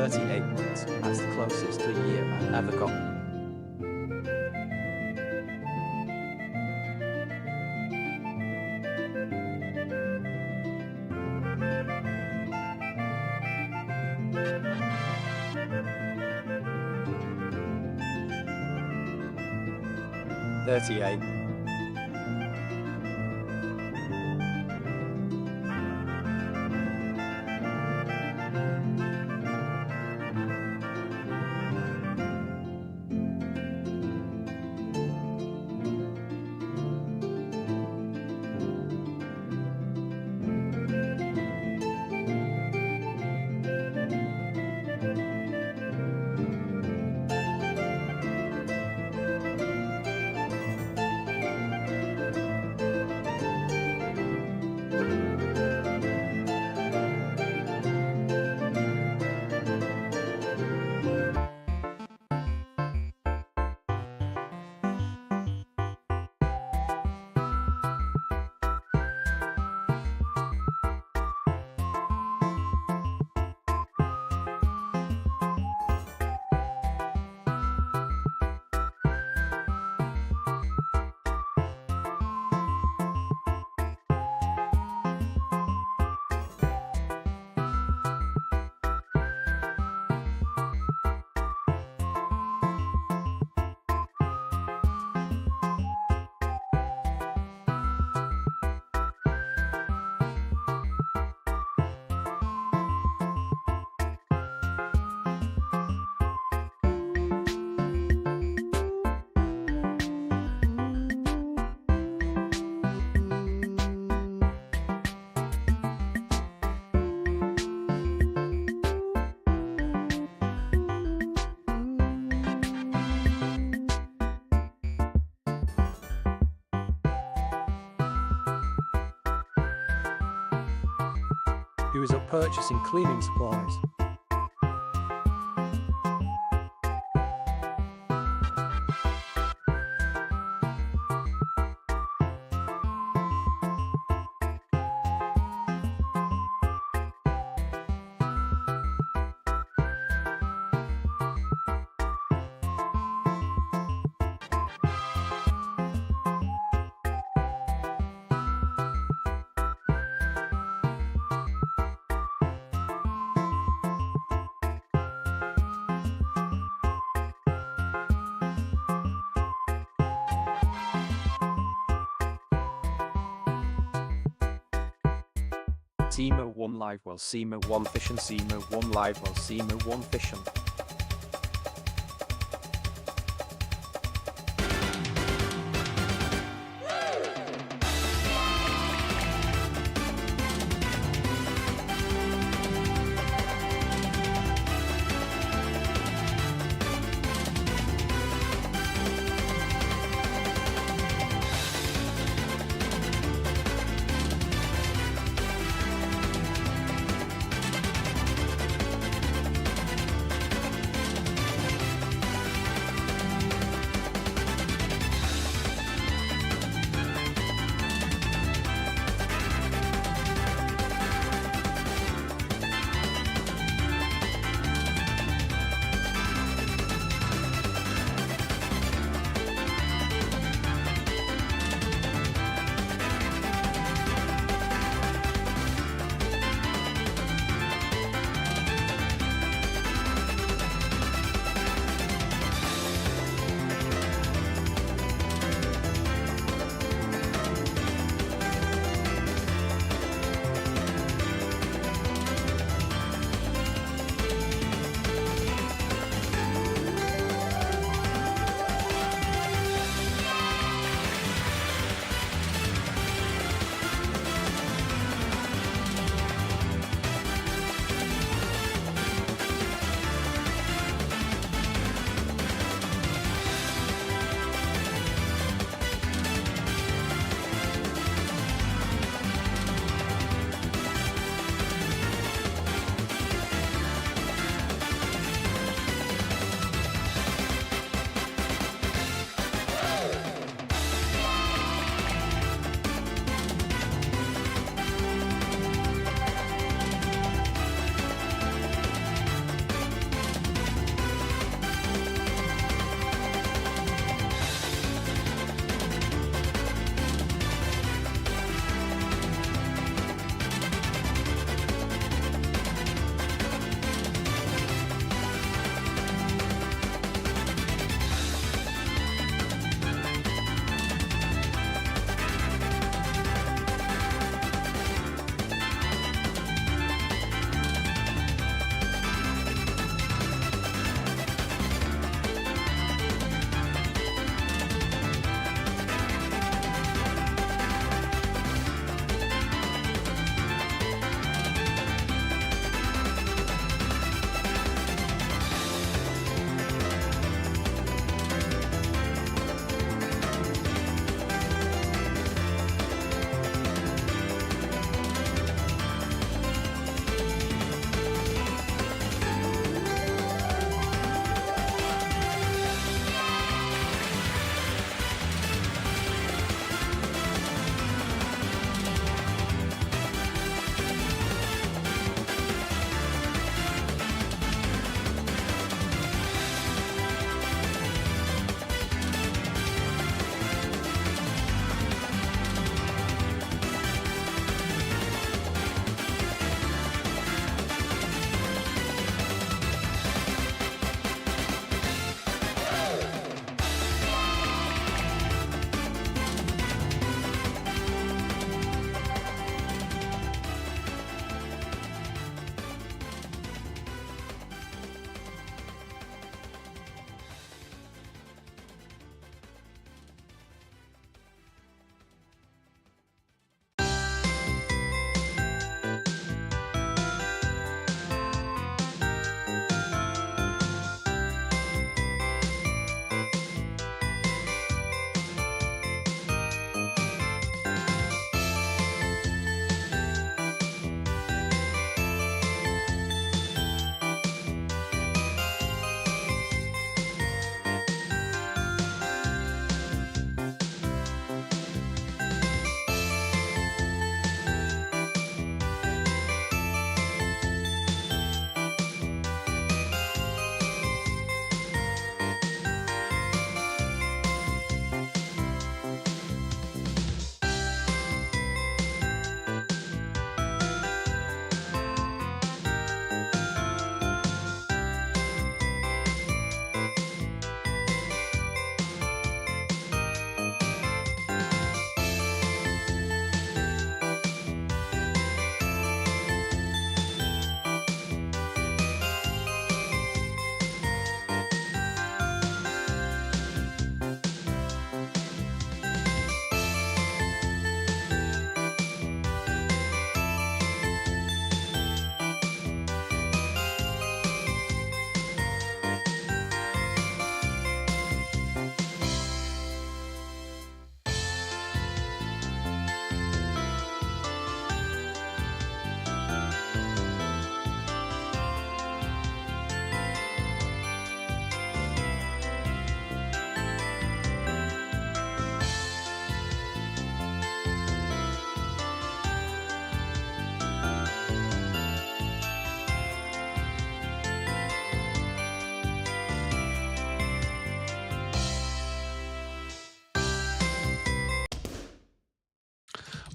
38 months. That's the closest to a year I've ever got. $38. He was up purchasing cleaning supplies. Seamer 1 live well, Seamer 1 fishing, Seamer 1 live well, Seamer 1 fishing.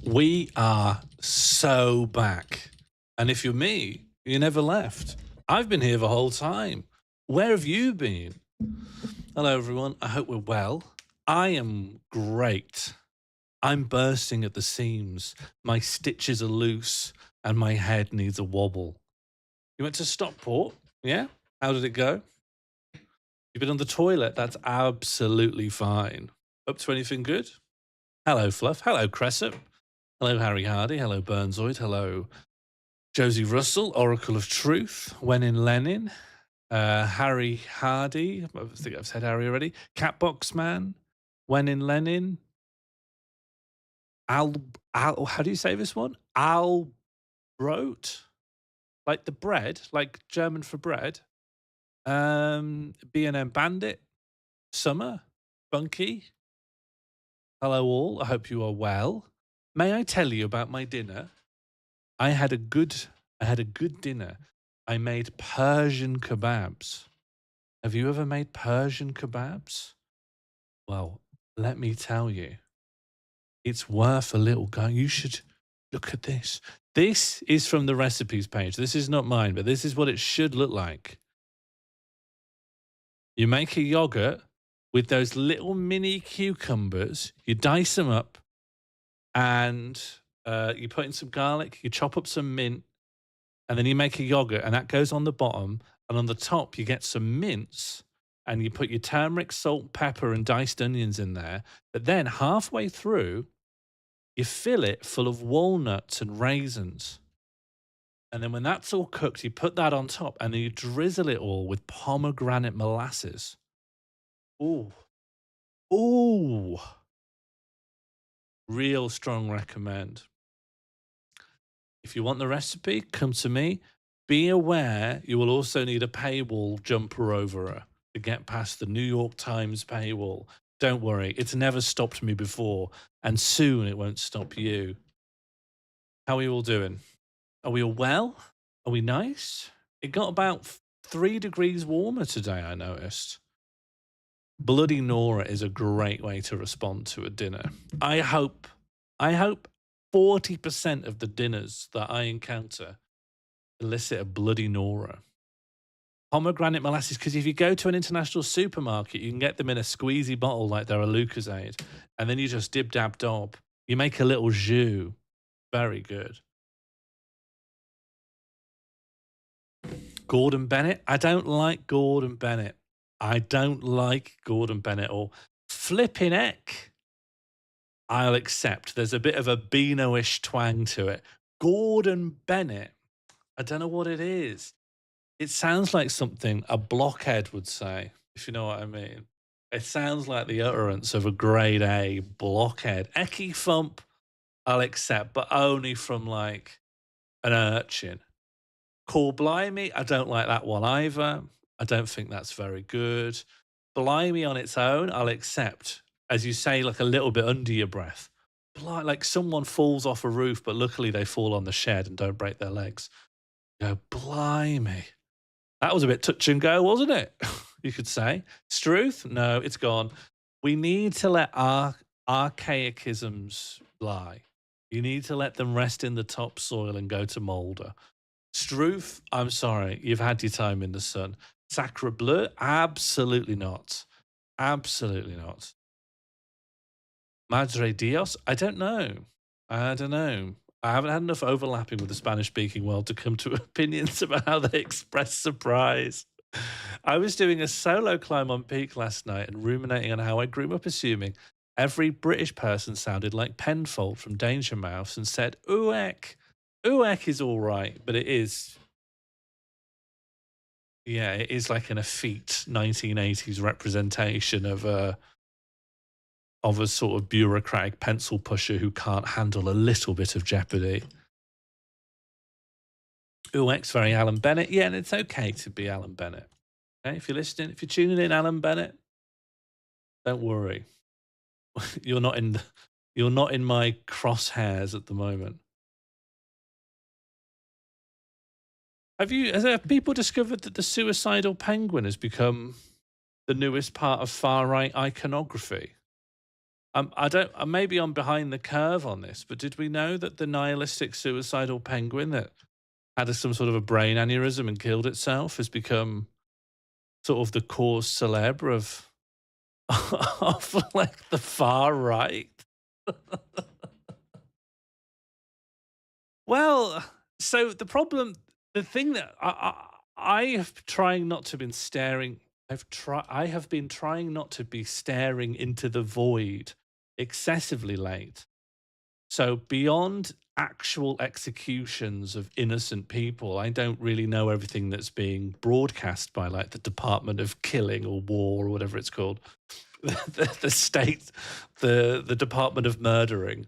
We are so back. And if you're me, you never left. I've been here the whole time. Where have you been? Hello, everyone. I hope we're well. I am great. I'm bursting at the seams. My stitches are loose and my head needs a wobble. You went to Stockport? Yeah? How did it go? You've been on the toilet? That's absolutely fine. Up to anything good? Hello, Fluff. Hello, Crescent. Hello, Harry Hardy. Hello, Burnzoid. Hello, Josie Russell, Oracle of Truth. When in Lenin. Harry Hardy. I think I've said Harry already. Catbox Man. When in Lenin. Al, how do you say this one? Al Brot? Like the bread, like German for bread. B&M Bandit. Summer. Bunky. Hello all. I hope you are well. May I tell you about my dinner? I had a good dinner. I made Persian kebabs. Have you ever made Persian kebabs? Well, let me tell you, it's worth a little go. You should look at this. This is from the recipes page. This is not mine, but this is what it should look like. You make a yogurt with those little mini cucumbers. You dice them up and you put in some garlic. You chop up some mint. And then you make a yogurt, and that goes on the bottom. And on the top, you get some mince, and you put your turmeric, salt, pepper, and diced onions in there. But then halfway through, you fill it full of walnuts and raisins. And then when that's all cooked, you put that on top, and then you drizzle it all with pomegranate molasses. Ooh. Ooh. Real strong recommend. If you want the recipe, come to me. Be aware you will also need a paywall jumper over her to get past the New York Times paywall. Don't worry, it's never stopped me before, and soon it won't stop you. How are you all doing? Are we all well? Are we nice? It got about 3 degrees warmer today, I noticed. Bloody Nora is a great way to respond to a dinner. I hope 40% of the dinners that I encounter elicit a Bloody Nora. Pomegranate molasses, because if you go to an international supermarket, you can get them in a squeezy bottle like they're a Lucozade, and then you just dib-dab-dob. You make a little jus. Very good. Gordon Bennett? I don't like Gordon Bennett. I don't like Gordon Bennett or flipping heck. I'll accept. There's a bit of a Beano-ish twang to it. Gordon Bennett. I don't know what it is. It sounds like something a blockhead would say, if you know what I mean. It sounds like the utterance of a grade A blockhead. Ecky thump, I'll accept, but only from like an urchin. Call Blimey, I don't like that one either. I don't think that's very good. Blimey on its own, I'll accept. As you say, like a little bit under your breath. Like someone falls off a roof, but luckily they fall on the shed and don't break their legs. You go, blimey. That was a bit touch and go, wasn't it? You could say. Struth? No, it's gone. We need to let our archaicisms lie. You need to let them rest in the topsoil and go to moulder. Struth, I'm sorry, you've had your time in the sun. Sacre bleu? Absolutely not. Absolutely not. Madre Dios? I don't know. I haven't had enough overlapping with the Spanish-speaking world to come to opinions about how they express surprise. I was doing a solo climb on Peak last night and ruminating on how I grew up assuming every British person sounded like Penfold from Danger Mouse and said, ooek. Ooek is all right, but it is... Yeah, it is like an effete 1980s representation of a sort of bureaucratic pencil pusher who can't handle a little bit of jeopardy. Ooek's very Alan Bennett. Yeah, and it's okay to be Alan Bennett. Okay, if you're listening, if you're tuning in, Alan Bennett, don't worry. You're not in my crosshairs at the moment. Have people discovered that the suicidal penguin has become the newest part of far-right iconography? I don't. Maybe I'm behind the curve on this, but did we know that the nihilistic suicidal penguin that had some sort of a brain aneurysm and killed itself has become sort of the cause célèbre of of like the far right? Well, so the thing that I have trying not to been staring. I have been trying not to be staring into the void excessively late. So beyond actual executions of innocent people, I don't really know everything that's being broadcast by like the Department of Killing or War or whatever it's called, the state, the Department of Murdering.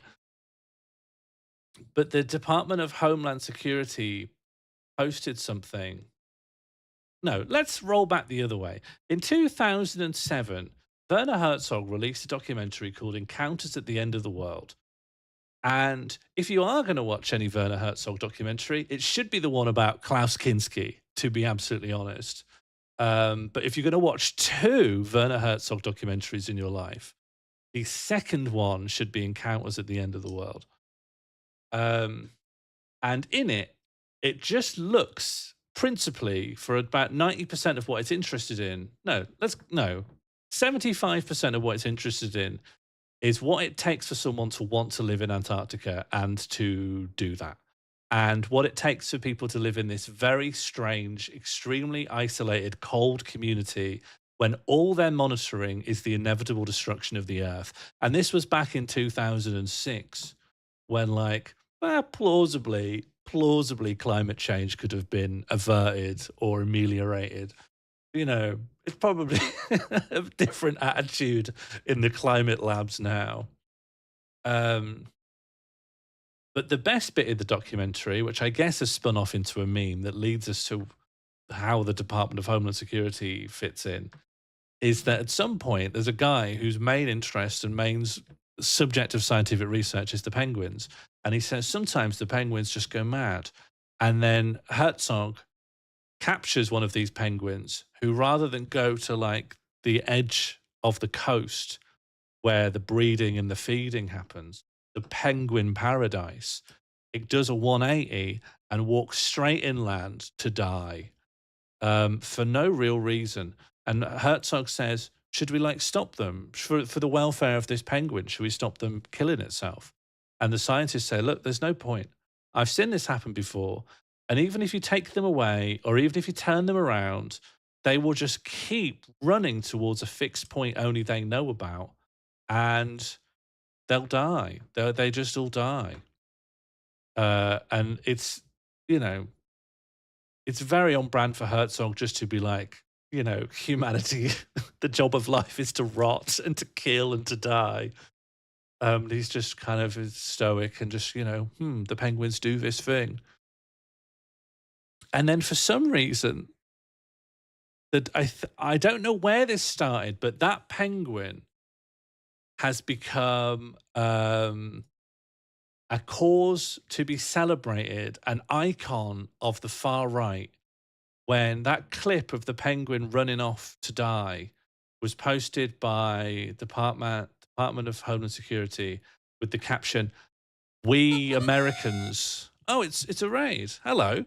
But the Department of Homeland Security posted something. No, let's roll back the other way. In 2007, Werner Herzog released a documentary called Encounters at the End of the World. And if you are going to watch any Werner Herzog documentary, it should be the one about Klaus Kinski, to be absolutely honest. But if you're going to watch two Werner Herzog documentaries in your life, the second one should be Encounters at the End of the World. And in it, it just looks principally for about 90% of what it's interested in. No, 75% of what it's interested in is what it takes for someone to want to live in Antarctica and to do that. And what it takes for people to live in this very strange, extremely isolated, cold community when all they're monitoring is the inevitable destruction of the Earth. And this was back in 2006 when, like, well, plausibly climate change could have been averted or ameliorated. You know, it's probably a different attitude in the climate labs now. But the best bit of the documentary, which I guess has spun off into a meme that leads us to how the Department of Homeland Security fits in, is that at some point there's a guy whose main interest and main subject of scientific research is the penguins. And he says sometimes the penguins just go mad. And then Herzog captures one of these penguins who, rather than go to like the edge of the coast where the breeding and the feeding happens, the penguin paradise, it does a 180 and walks straight inland to die for no real reason. And Herzog says, should we like stop them for the welfare of this penguin? Should we stop them killing itself? And the scientists say, look, there's no point. I've seen this happen before. And even if you take them away, or even if you turn them around, they will just keep running towards a fixed point only they know about. And they'll die. They just all die. And it's, you know, it's very on brand for Herzog just to be like, you know, humanity, the job of life is to rot and to kill and to die. He's just kind of stoic and just, you know, the penguins do this thing. And then for some reason, that I don't know where this started, but that penguin has become a cause to be celebrated, an icon of the far right. When that clip of the penguin running off to die was posted by Department of Homeland Security with the caption, "We Americans." Oh, it's a raid. Hello.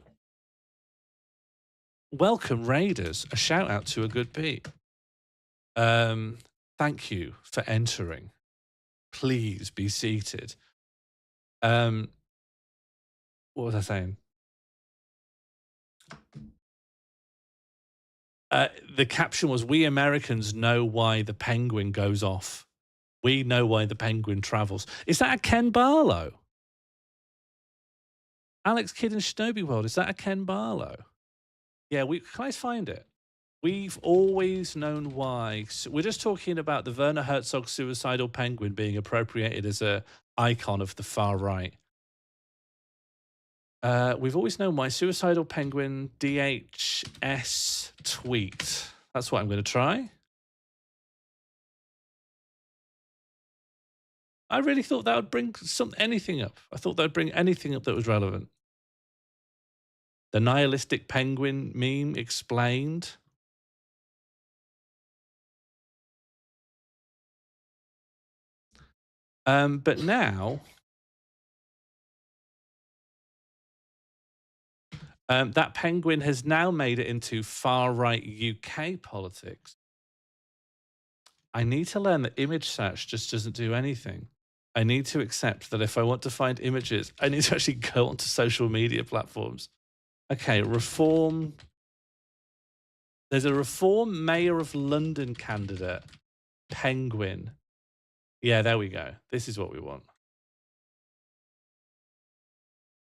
Welcome, Raiders. A shout out to a good Pete. Thank you for entering. Please be seated. What was I saying? The caption was, "We Americans know why the penguin goes off. We know why the penguin travels." Is that a Ken Barlow? Alex Kidd in Shinobi World, is that a Ken Barlow? Yeah, can I find it? We've always known why. So we're just talking about the Werner Herzog suicidal penguin being appropriated as a icon of the far right. We've always known why. Suicidal penguin DHS tweet. That's what I'm going to try. I really thought that would bring anything up. I thought that would bring anything up that was relevant. The nihilistic penguin meme explained. But now, that penguin has now made it into far-right UK politics. I need to learn that image search just doesn't do anything. I need to accept that if I want to find images, I need to actually go onto social media platforms. Okay, reform. There's a reform mayor of London candidate, penguin. Yeah, there we go. This is what we want.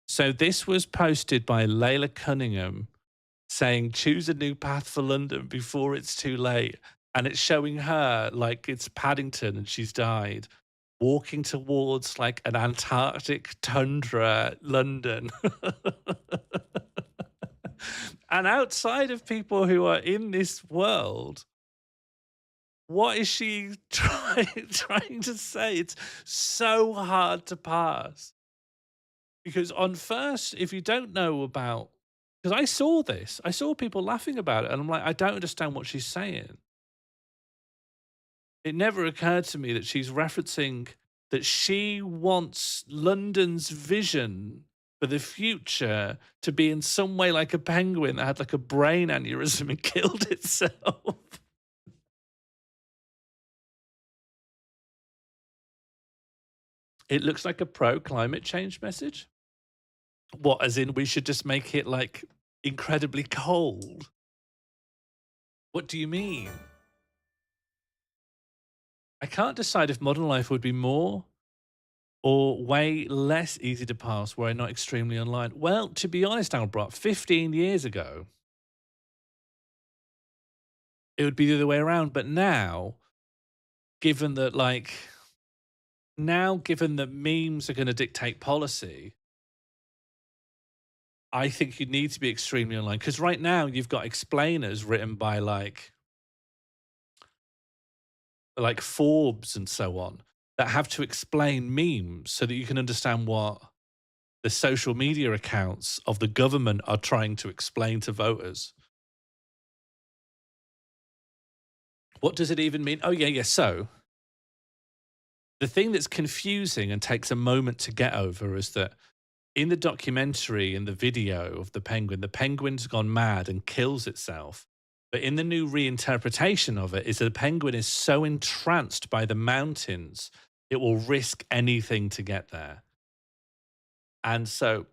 So this was posted by Layla Cunningham saying, choose a new path for London before it's too late. And it's showing her like it's Paddington and she's died, walking towards like an Antarctic tundra, London. And outside of people who are in this world, what is she trying to say? It's so hard to pass. Because on first, if you don't know about, because I saw this, I saw people laughing about it, and I'm like, I don't understand what she's saying. It never occurred to me that she's referencing that she wants London's vision for the future to be in some way like a penguin that had like a brain aneurysm and killed itself. It looks like a pro climate change message. What, as in we should just make it like incredibly cold? What do you mean? I can't decide if modern life would be more or way less easy to pass were I not extremely online. Well, to be honest, Albert, 15 years ago, it would be the other way around. But now, given that, given that memes are going to dictate policy, I think you need to be extremely online. Because right now, you've got explainers written by like Forbes and so on that have to explain memes so that you can understand what the social media accounts of the government are trying to explain to voters. What does it even mean? Oh, yeah. So the thing that's confusing and takes a moment to get over is that in the documentary, in the video of the penguin's gone mad and kills itself. But in the new reinterpretation of it is that the penguin is so entranced by the mountains, it will risk anything to get there. And so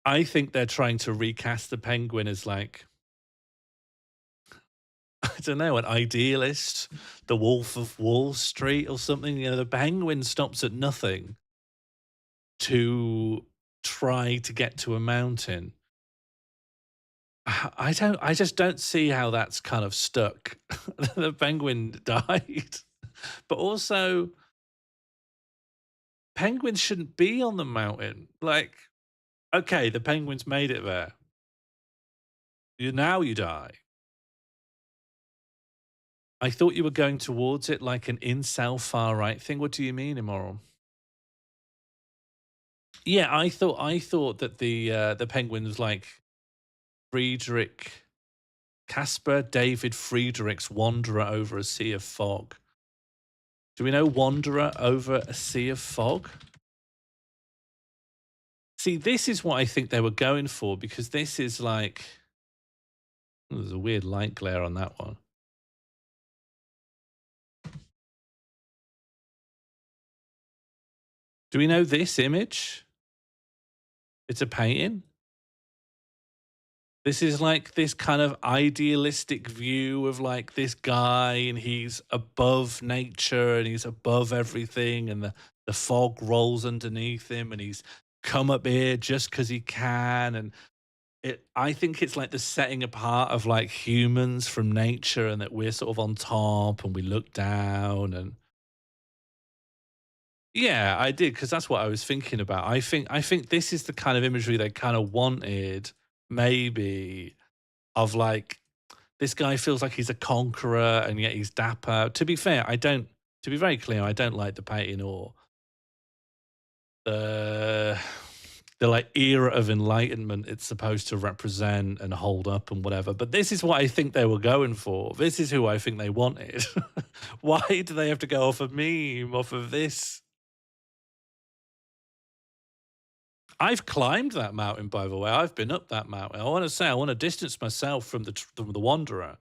I think they're trying to recast the penguin as like, I don't know, an idealist, the Wolf of Wall Street or something. You know, the penguin stops at nothing to try to get to a mountain. I just don't see how that's kind of stuck. The penguin died. But also, penguins shouldn't be on the mountain. Like, okay, the penguins made it there. Now you die. I thought you were going towards it like an incel far right thing. What do you mean, immoral? Yeah, I thought that the penguin was like Friedrich Caspar David Friedrich's Wanderer over a Sea of Fog. Do we know Wanderer over a Sea of Fog? See, this is what I think they were going for, because this is like, oh, there's a weird light glare on that one. Do we know this image? It's a painting. This is like this kind of idealistic view of like this guy, and he's above nature and he's above everything, and the fog rolls underneath him, and he's come up here just because he can. And I think it's like the setting apart of like humans from nature, and that we're sort of on top and we look down. And yeah, I did, because that's what I was thinking about. I think this is the kind of imagery they kind of wanted, maybe, of like, this guy feels like he's a conqueror and yet he's dapper. To be fair, to be very clear, I don't like the painting or the like era of enlightenment it's supposed to represent and hold up and whatever. But this is what I think they were going for. This is who I think they wanted. Why do they have to go off a meme off of this I've climbed that mountain, by the way. I've been up that mountain. I want to say I want to distance myself from the Wanderer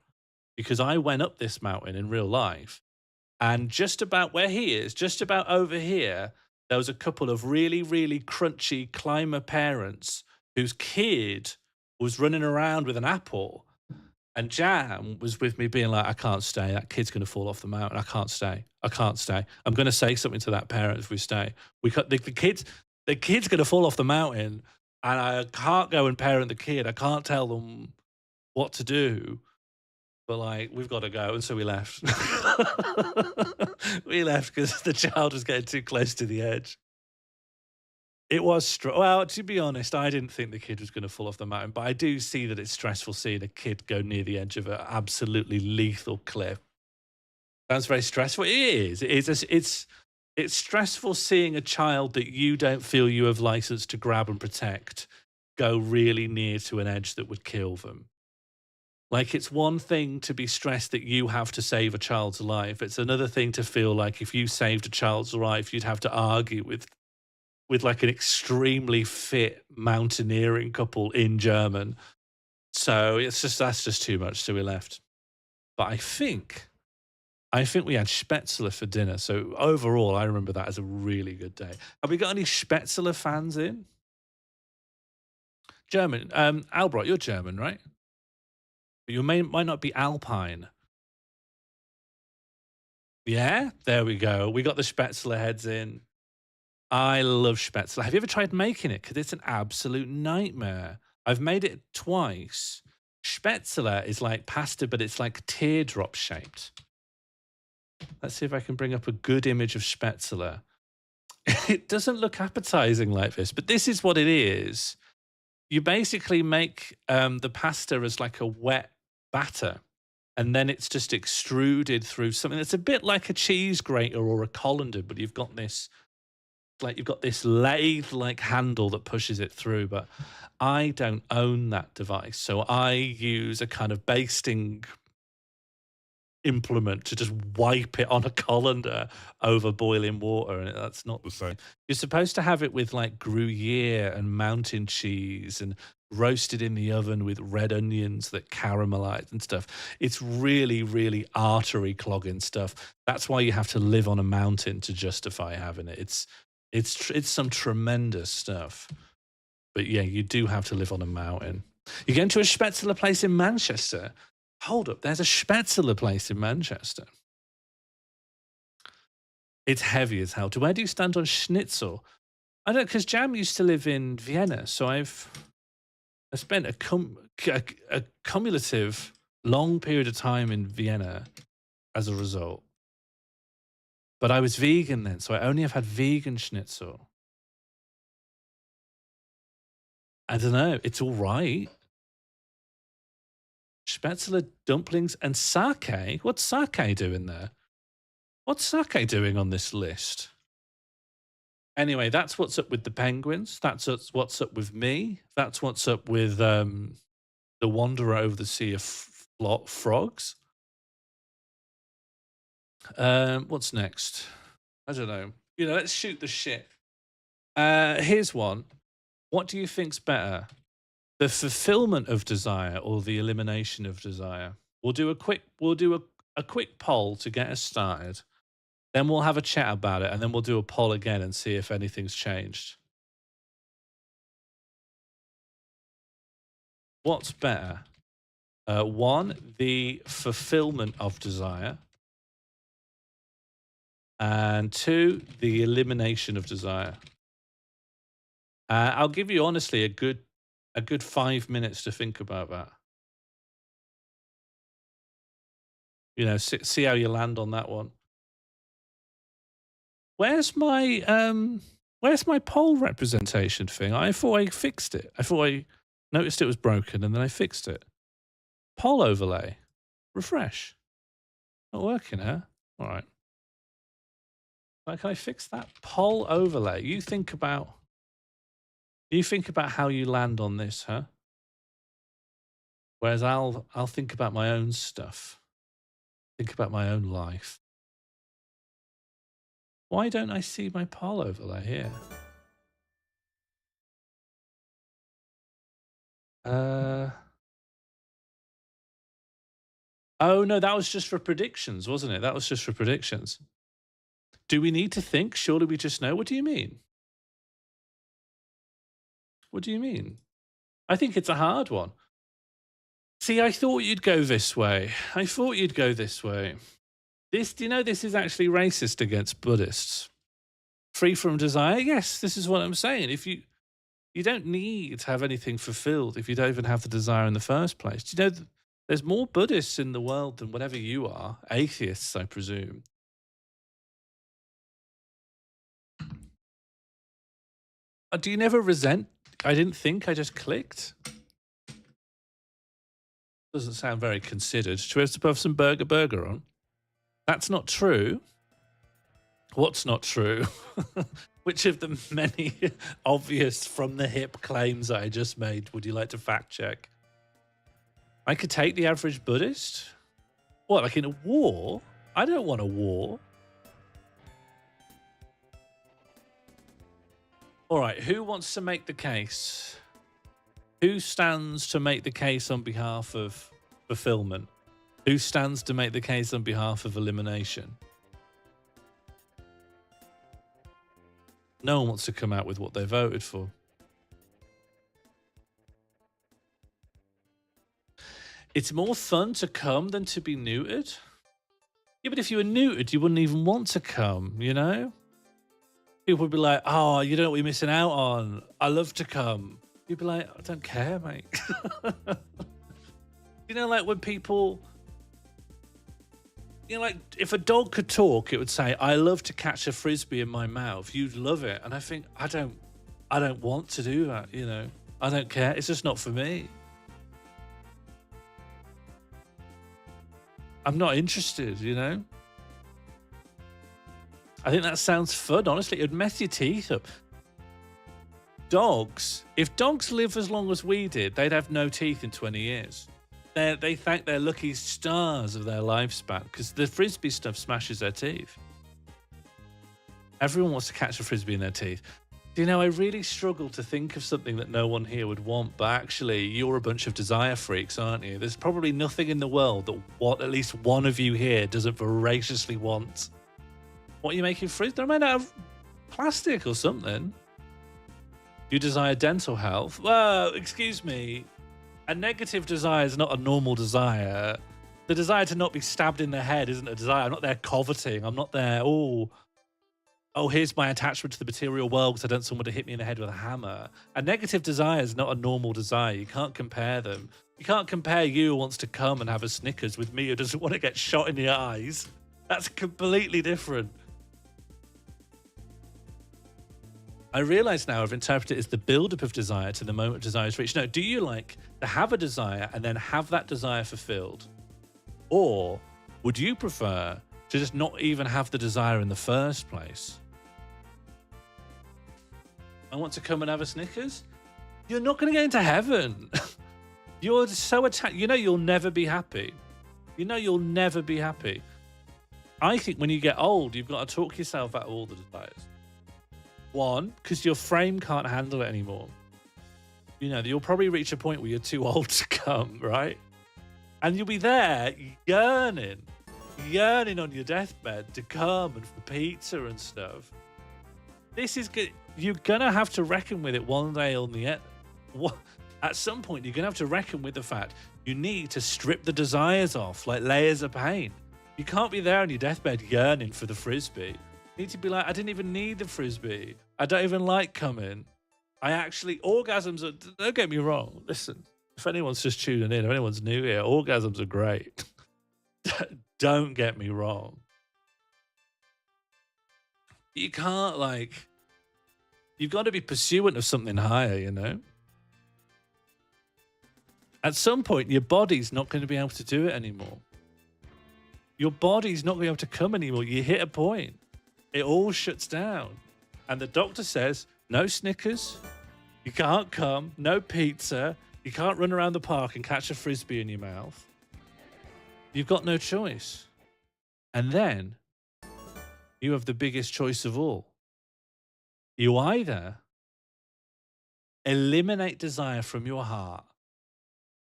because I went up this mountain in real life, and just about where he is, just about over here, there was a couple of really, really crunchy climber parents whose kid was running around with an apple. And Jam was with me being like, I can't stay. That kid's going to fall off the mountain. I can't stay. I can't stay. I'm going to say something to that parent if we stay. The kid's going to fall off the mountain and I can't go and parent the kid. I can't tell them what to do. But like, we've got to go. And so we left. We left because the child was getting too close to the edge. It was well, to be honest, I didn't think the kid was going to fall off the mountain, but I do see that it's stressful seeing a kid go near the edge of an absolutely lethal cliff. Sounds very stressful. It is. It's stressful seeing a child that you don't feel you have license to grab and protect go really near to an edge that would kill them. Like, it's one thing to be stressed that you have to save a child's life. It's another thing to feel like if you saved a child's life, you'd have to argue with like an extremely fit mountaineering couple in German. So that's just too much. So we left. But I think we had Spätzle for dinner. So overall, I remember that as a really good day. Have we got any Spätzle fans in? German. Albrecht, you're German, right? But you might not be Alpine. Yeah, there we go. We got the Spätzle heads in. I love Spätzle. Have you ever tried making it? Because it's an absolute nightmare. I've made it twice. Spätzle is like pasta, but it's like teardrop shaped. Let's see if I can bring up a good image of Spätzle. It doesn't look appetizing like this, but this is what it is. You basically make the pasta as like a wet batter, and then it's just extruded through something that's a bit like a cheese grater or a colander, but you've got this lathe-like handle that pushes it through, but I don't own that device. So I use a kind of basting implement to just wipe it on a colander over boiling water, and that's not the same. You're supposed to have it with like Gruyere and mountain cheese and roasted in the oven with red onions that caramelize and stuff. It's really, really artery clogging stuff. That's why you have to live on a mountain to justify having it. It's some tremendous stuff. But yeah, you do have to live on a mountain. You get into a Spätzle place in Manchester. Hold up, there's a Spätzle place in Manchester. It's heavy as hell. Where do you stand on schnitzel? I don't, because Jam used to live in Vienna, so I spent a cumulative long period of time in Vienna as a result. But I was vegan then, so I only have had vegan schnitzel. I don't know. It's all right. Spätzle, dumplings, and sake. What's sake doing there? What's sake doing on this list? Anyway, that's what's up with the penguins. That's what's up with me. That's what's up with the Wanderer over the sea of frogs. What's next? I don't know. Let's shoot the shit. Here's one. What do you think's better? The fulfillment of desire or the elimination of desire? We'll do a quick poll to get us started. Then we'll have a chat about it, and then we'll do a poll again and see if anything's changed. What's better? One, the fulfillment of desire. And two, the elimination of desire. I'll give you honestly a good 5 minutes to think about that. See how you land on that one. Where's my poll representation thing? I thought I fixed it. I thought I noticed it was broken and then I fixed it. Poll overlay. Refresh. Not working, huh? All right. Can I fix that? Poll overlay. You think about how you land on this, huh? Whereas I'll think about my own stuff. Think about my own life. Why don't I see my poll overlay here? Uh, oh, no, that was just for predictions, wasn't it? That was just for predictions. Do we need to think? Surely we just know. What do you mean? What do you mean? I think it's a hard one. See, I thought you'd go this way. I thought you'd go this way. This, do you know, this is actually racist against Buddhists. Free from desire? Yes, this is what I'm saying. If you don't need to have anything fulfilled if you don't even have the desire in the first place. Do you know there's more Buddhists in the world than whatever you are? Atheists, I presume. Do you never resent? I didn't think, I just clicked. Doesn't sound very considered. Should we have to have some burger on? That's not true. What's not true? Which of the many obvious from the hip claims that I just made would you like to fact check? I could take the average Buddhist? What, like in a war? I don't want a war. All right, who wants to make the case? Who stands to make the case on behalf of fulfillment? Who stands to make the case on behalf of elimination? No one wants to come out with what they voted for. It's more fun to come than to be neutered. Yeah, but if you were neutered, you wouldn't even want to come, you know? People would be like, oh, you don't know what you're missing out on. I love to come. You'd be like, I don't care, mate. You know, like when people, you know, like if a dog could talk, it would say, I love to catch a frisbee in my mouth. You'd love it. And I think, I don't want to do that, you know? I don't care. It's just not for me. I'm not interested, you know? I think that sounds fun, honestly. It would mess your teeth up. Dogs, if dogs live as long as we did, they'd have no teeth in 20 years. They thank their lucky stars of their lifespan because the frisbee stuff smashes their teeth. Everyone wants to catch a frisbee in their teeth. You know, I really struggle to think of something that no one here would want, but actually, you're a bunch of desire freaks, aren't you? There's probably nothing in the world that at least one of you here doesn't voraciously want. What are you making frisbees? They're made out of plastic or something. You desire dental health? Well, excuse me. A negative desire is not a normal desire. The desire to not be stabbed in the head isn't a desire. I'm not there coveting. I'm not there, oh, here's my attachment to the material world because I don't want someone to hit me in the head with a hammer. A negative desire is not a normal desire. You can't compare them. You can't compare you who wants to come and have a Snickers with me who doesn't want to get shot in the eyes. That's completely different. I realize now I've interpreted it as the buildup of desire to the moment desire is reached. No, do you like to have a desire and then have that desire fulfilled? Or would you prefer to just not even have the desire in the first place? I want to come and have a Snickers? You're not going to get into heaven. You're so attached. You know you'll never be happy. You know you'll never be happy. I think when you get old, you've got to talk yourself out of all the desires. One, because your frame can't handle it anymore. You know, you'll probably reach a point where you're too old to come, right? And you'll be there yearning on your deathbed to come and for pizza and stuff. This is good. You're going to have to reckon with it one day on the end. At some point, you're going to have to reckon with the fact you need to strip the desires off like layers of paint. You can't be there on your deathbed yearning for the frisbee. You need to be like, I didn't even need the frisbee. I don't even like coming. Orgasms are, don't get me wrong. Listen, if anyone's just tuning in, if anyone's new here, orgasms are great. Don't get me wrong. You can't you've got to be pursuant of something higher, you know? At some point, your body's not going to be able to do it anymore. Your body's not going to be able to come anymore. You hit a point. It all shuts down. And the doctor says, no Snickers. You can't come. No pizza. You can't run around the park and catch a frisbee in your mouth. You've got no choice. And then you have the biggest choice of all. You either eliminate desire from your heart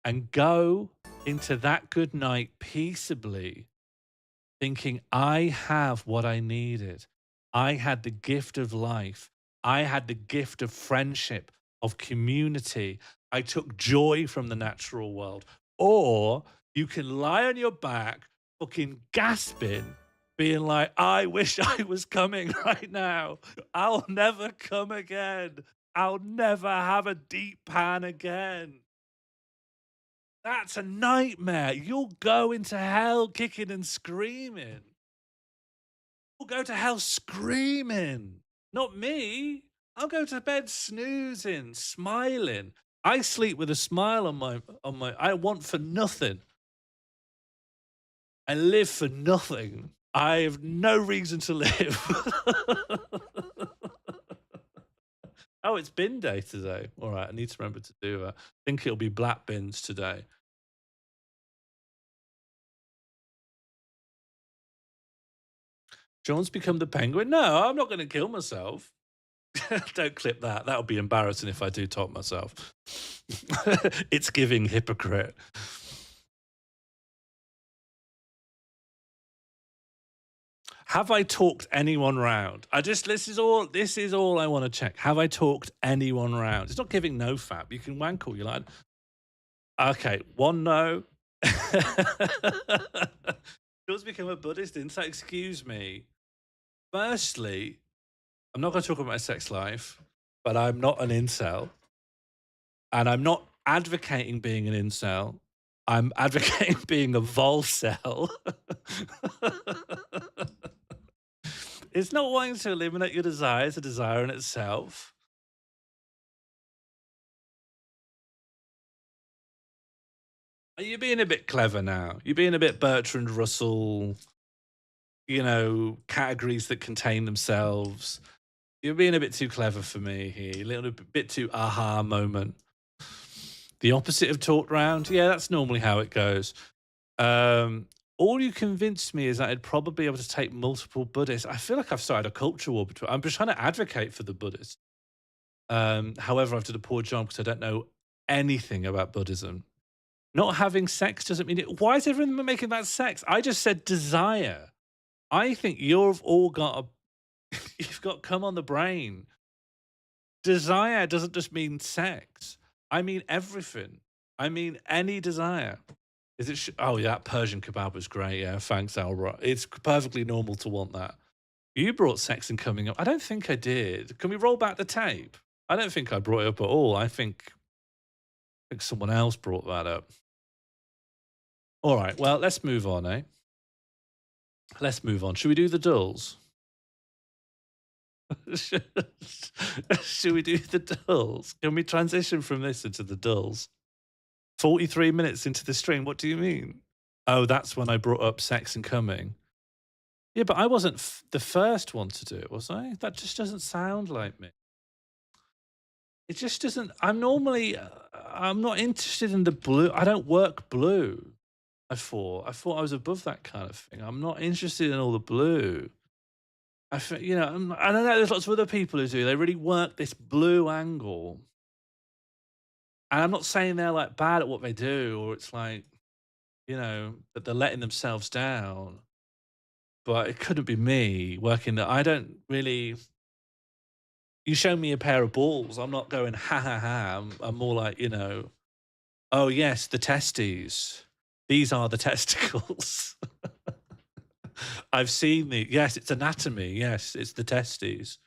and go into that good night peaceably, thinking, I have what I needed. I had the gift of life. I had the gift of friendship, of community. I took joy from the natural world. Or you can lie on your back, fucking gasping, being like, I wish I was coming right now. I'll never come again. I'll never have a deep pan again. That's a nightmare. You'll go into hell kicking and screaming. You'll go to hell screaming. Not me. I'll go to bed snoozing, smiling. I sleep with a smile on my I want for nothing. I live for nothing. I have no reason to live. Oh, it's bin day today. All right, I need to remember to do that. I think it'll be black bins today. John's become the penguin? No, I'm not going to kill myself. Don't clip that. That would be embarrassing if I do top myself. It's giving hypocrite. Have I talked anyone round? This is all I want to check. Have I talked anyone round? It's not giving no fap. You can wank all you like. Okay, one no. Does become a Buddhist insight? Excuse me. Firstly, I'm not going to talk about my sex life, but I'm not an incel. And I'm not advocating being an incel. I'm advocating being a volcel. It's not wanting to eliminate your desire, it's a desire in itself. Are you being a bit clever now? You're being a bit Bertrand Russell, categories that contain themselves. You're being a bit too clever for me here. A little bit too aha moment. The opposite of talked round. Yeah, that's normally how it goes. All you convinced me is that I'd probably be able to take multiple Buddhists. I feel like I've started a culture war between. I'm just trying to advocate for the Buddhists. However, I've done a poor job because I don't know anything about Buddhism. Not having sex doesn't mean it. Why is everyone making that sex? I just said desire. I think you've all got you've got cum on the brain. Desire doesn't just mean sex. I mean everything. I mean any desire. Is it? Oh yeah, that Persian kebab was great. Yeah, thanks, Alra. It's perfectly normal to want that. You brought sex and coming up. I don't think I did. Can we roll back the tape? I don't think I brought it up at all. I think someone else brought that up. All right. Well, let's move on, eh? Let's move on. Should we do the dulls? Should we do the dulls? Can we transition from this into the dulls? 43 minutes into the stream. What do you mean? Oh, that's when I brought up sex and coming. Yeah, but I wasn't the first one to do it, was I? That just doesn't sound like me. It just doesn't. I'm normally, I'm not interested in the blue. I don't work blue. I thought I was above that kind of thing. I'm not interested in all the blue. I think, I don't know. There's lots of other people who do. They really work this blue angle. And I'm not saying they're like bad at what they do, or it's like, that they're letting themselves down. But it couldn't be me working that. I don't really. You show me a pair of balls, I'm not going ha ha ha. I'm more like, oh yes, the testes. These are the testicles. I've seen the yes, it's anatomy. Yes, it's the testes.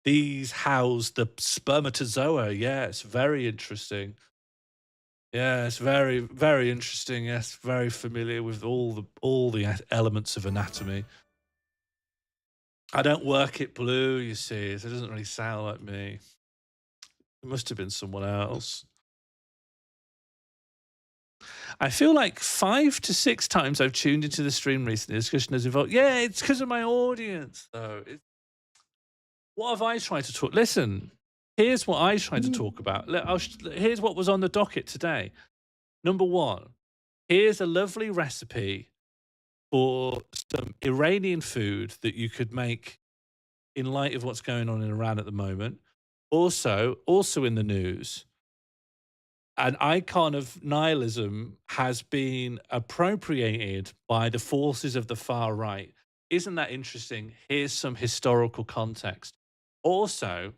These house the spermatozoa. Yes, very interesting. Yes, very, very interesting. Yes, very familiar with all the elements of anatomy. I don't work it blue, you see, so it doesn't really sound like me. It must have been someone else. I feel like 5 to 6 times I've tuned into the stream recently. The discussion has involved. Yeah, it's because of my audience, though. What have I tried to talk? Listen, here's what I tried to talk about. Here's what was on the docket today. Number 1, here's a lovely recipe for some Iranian food that you could make in light of what's going on in Iran at the moment. Also in the news, an icon of nihilism has been appropriated by the forces of the far right. Isn't that interesting? Here's some historical context. Also,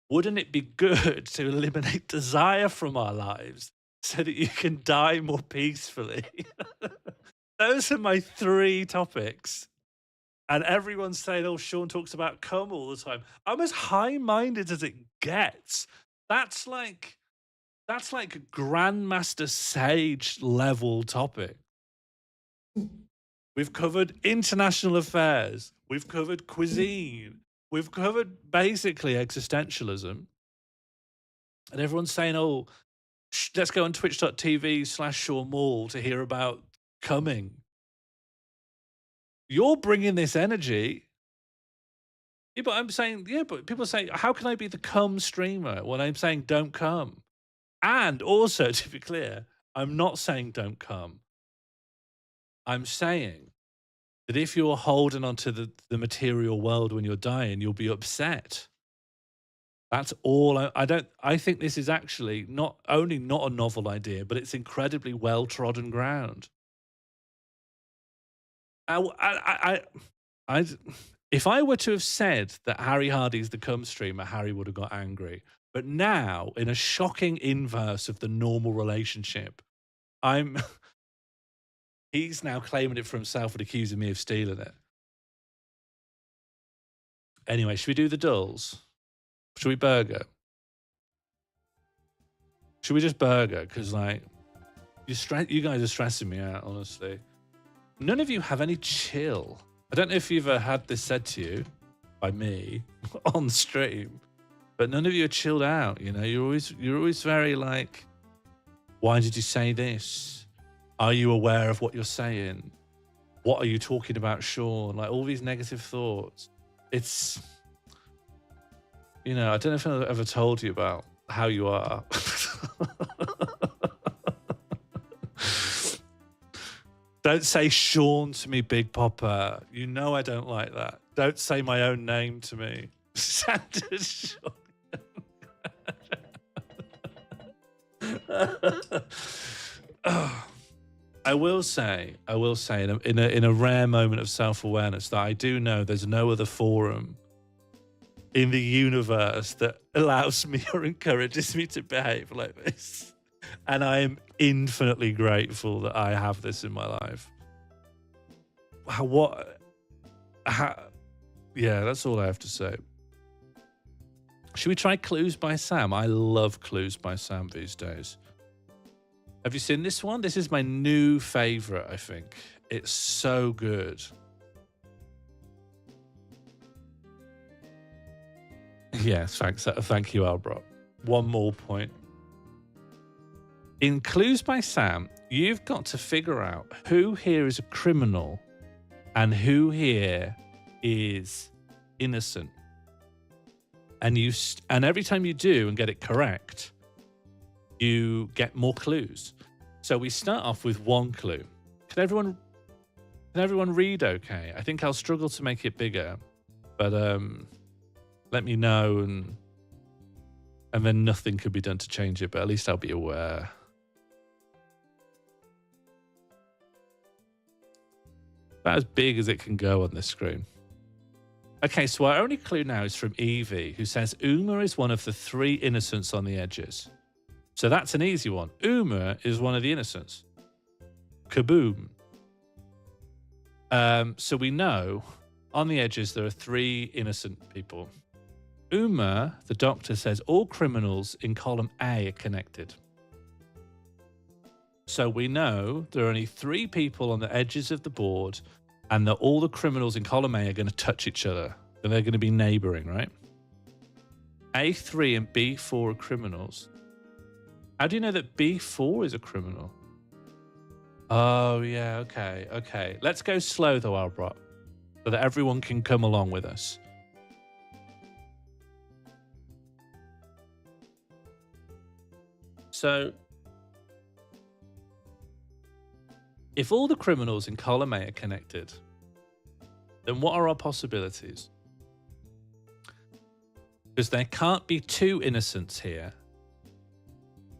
wouldn't it be good to eliminate desire from our lives so that you can die more peacefully? Those are my 3 topics. And everyone's saying, oh, Sean talks about cum all the time. I'm as high-minded as it gets. That's like Grandmaster Sage level topic. We've covered international affairs. We've covered cuisine. We've covered basically existentialism. And everyone's saying, oh, let's go on twitch.tv/Sean Mall to hear about coming. You're bringing this energy. Yeah, but I'm saying, yeah, but people say, how can I be the cum streamer when I'm saying don't come? And also, to be clear, I'm not saying don't come. I'm saying that if you're holding on to the material world when you're dying, you'll be upset. That's all. I think this is actually not only not a novel idea, but it's incredibly well-trodden ground. If I were to have said that Harry Hardy's the cum streamer, Harry would have got angry. But now, in a shocking inverse of the normal relationship, he's now claiming it for himself and accusing me of stealing it. Anyway, should we do the dulls? Should we burger? Should we just burger? Because, like, you guys are stressing me out, honestly. None of you have any chill. I don't know if you've ever had this said to you by me on stream, but none of you are chilled out. You know, you're always very like, why did you say this? Are you aware of what you're saying? What are you talking about, Sean? Like all these negative thoughts. It's, you know, I don't know if I've ever told you about how you are. Don't say Sean to me, Big Popper. You know I don't like that. Don't say my own name to me. Santa Sean. I will say in a rare moment of self-awareness that I do know there's no other forum in the universe that allows me or encourages me to behave like this. And I am infinitely grateful that I have this in my life. Yeah, that's all I have to say. Should we try Clues by Sam? I love Clues by Sam these days. Have you seen this one? This is my new favorite, I think. It's so good. Yes, thanks. Thank you, Albrock. One more point. In Clues by Sam, you've got to figure out who here is a criminal and who here is innocent. And every time you do and get it correct, you get more clues. So we start off with one clue. Can everyone read okay? I think I'll struggle to make it bigger, but let me know and then nothing could be done to change it, but at least I'll be aware. About as big as it can go on this screen. Okay, so our only clue now is from Evie, who says Uma is one of the 3 innocents on the edges. So that's an easy one. Uma is one of the innocents. Kaboom. So we know on the edges there are 3 innocent people. Uma, the doctor, says all criminals in column A are connected. So we know there are only 3 people on the edges of the board and that all the criminals in column A are going to touch each other. And they're going to be neighboring, right? A3 and B4 are criminals. How do you know that B4 is a criminal? Oh, yeah, okay, okay. Let's go slow, though, Albrock, so that everyone can come along with us. So, if all the criminals in column A are connected, then what are our possibilities? Because there can't be 2 innocents here.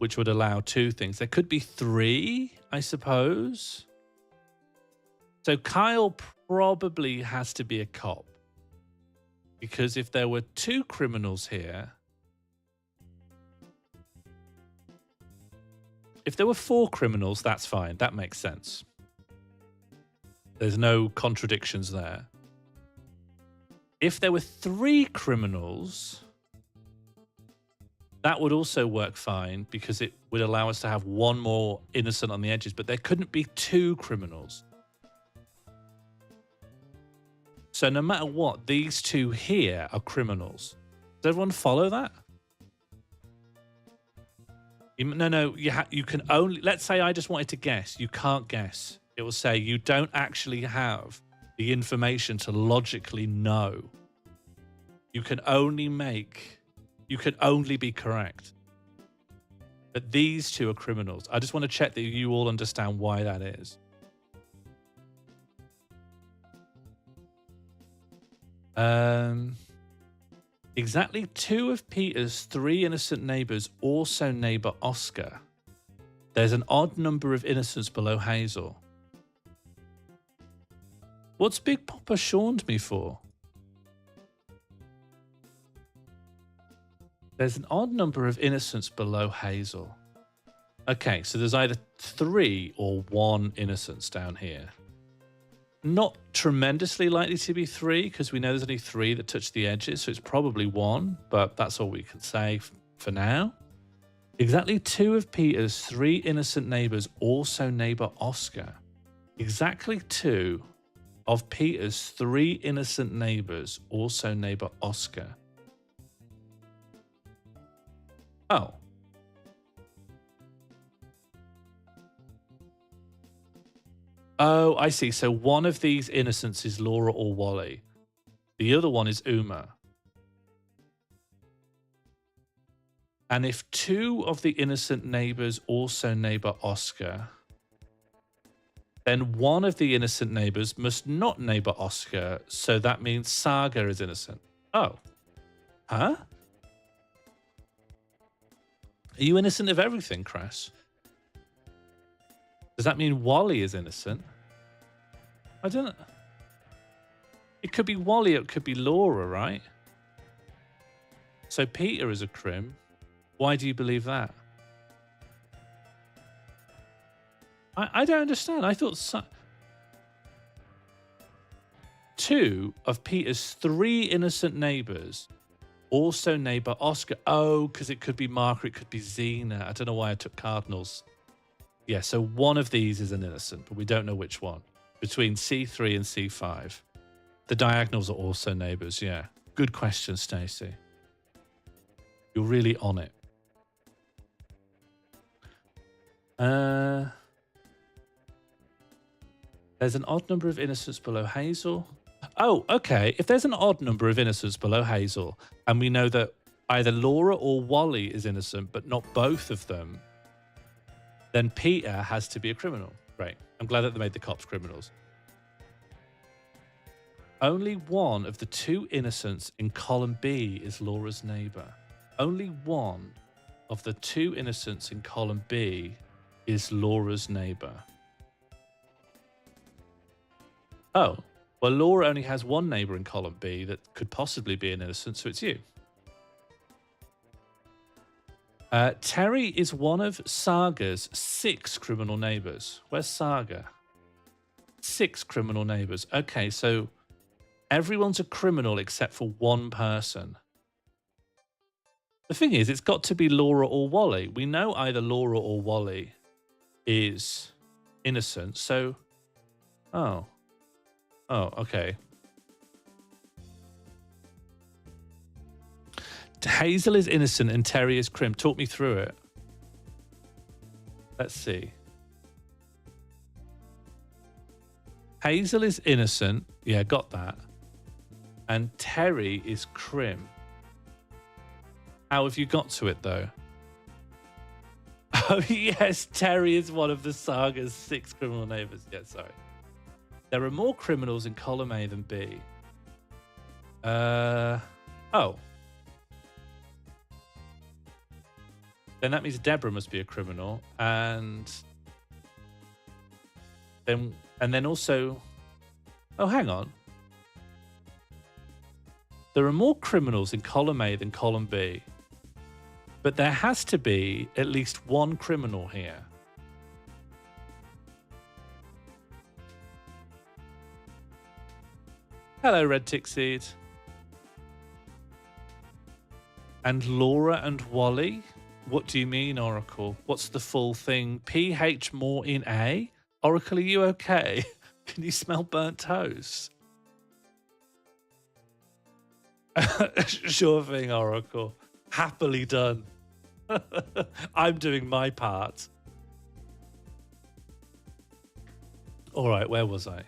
which would allow two things. There could be three, I suppose. So Kyle probably has to be a cop. Because if there were two criminals here... If there were four criminals, that's fine. That makes sense. There's no contradictions there. If there were three criminals, that would also work fine because it would allow us to have one more innocent on the edges, but there couldn't be two criminals. So no matter what, these two here are criminals. Does everyone follow that? No, you can only... Let's say I just wanted to guess. You can't guess. It will say you don't actually have the information to logically know. You can only make... You can only be correct. But these two are criminals. I just want to check that you all understand why that is. Exactly two of Peter's three innocent neighbors also neighbor Oscar. There's an odd number of innocents below Hazel. What's Big Papa shawned me for? There's an odd number of innocents below Hazel. Okay, so there's either three or one innocence down here. Not tremendously likely to be three, because we know there's only three that touch the edges, so it's probably one, but that's all we can say for now. Exactly two of Peter's three innocent neighbors also neighbor Oscar. Exactly two of Peter's three innocent neighbors also neighbor Oscar. Oh. Oh, I see. So one of these innocents is Laura or Wally. The other one is Uma. And if two of the innocent neighbors also neighbor Oscar, then one of the innocent neighbors must not neighbor Oscar. So that means Saga is innocent. Oh. Huh? Are you innocent of everything, Crash? Does that mean Wally is innocent? I don't know. It could be Wally, it could be Laura, right? So Peter is a crim. Why do you believe that? I don't understand. I thought two of Peter's three innocent neighbors also neighbor Oscar. Oh, because it could be Margaret, it could be Xena. I don't know why I took Cardinals. Yeah, so one of these is an innocent, but we don't know which one. Between C3 and C5. The diagonals are also neighbors, yeah. Good question, Stacey. You're really on it. There's an odd number of innocents below Hazel. Oh, okay. If there's an odd number of innocents below Hazel, and we know that either Laura or Wally is innocent, but not both of them, then Peter has to be a criminal. Right. I'm glad that they made the cops criminals. Only one of the two innocents in column B is Laura's neighbor. Only one of the two innocents in column B is Laura's neighbor. Oh, well, Laura only has one neighbor in column B that could possibly be an innocent, so it's you. Terry is one of Saga's 6 criminal neighbors. Where's Saga? 6 criminal neighbors. Okay, so everyone's a criminal except for one person. The thing is, it's got to be Laura or Wally. We know either Laura or Wally is innocent, so... Oh. Oh, okay. Hazel is innocent and Terry is crim. Talk me through it. Let's see. Hazel is innocent. Yeah, got that. And Terry is crim. How have you got to it, though? Oh, yes, Terry is one of the Saga's 6 criminal neighbors. Yeah, sorry. There are more criminals in column A than B. Oh. Then that means Deborah must be a criminal, and then also, oh, hang on. There are more criminals in column A than column B, but there has to be at least one criminal here. Hello, Red Tick Seed. And Laura and Wally? What do you mean, Oracle? What's the full thing? PH more in A? Oracle, are you okay? Can you smell burnt toast? Sure thing, Oracle. Happily done. I'm doing my part. All right, where was I?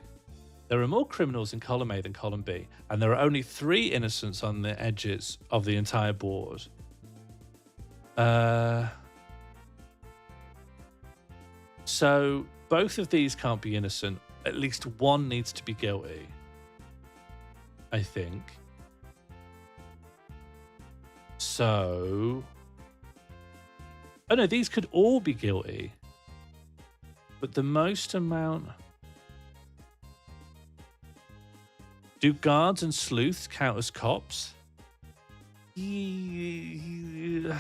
There are more criminals in column A than column B, and there are only 3 innocents on the edges of the entire board. So both of these can't be innocent. At least one needs to be guilty, I think. So, oh no, these could all be guilty, but the most amount. Do guards and sleuths count as cops? I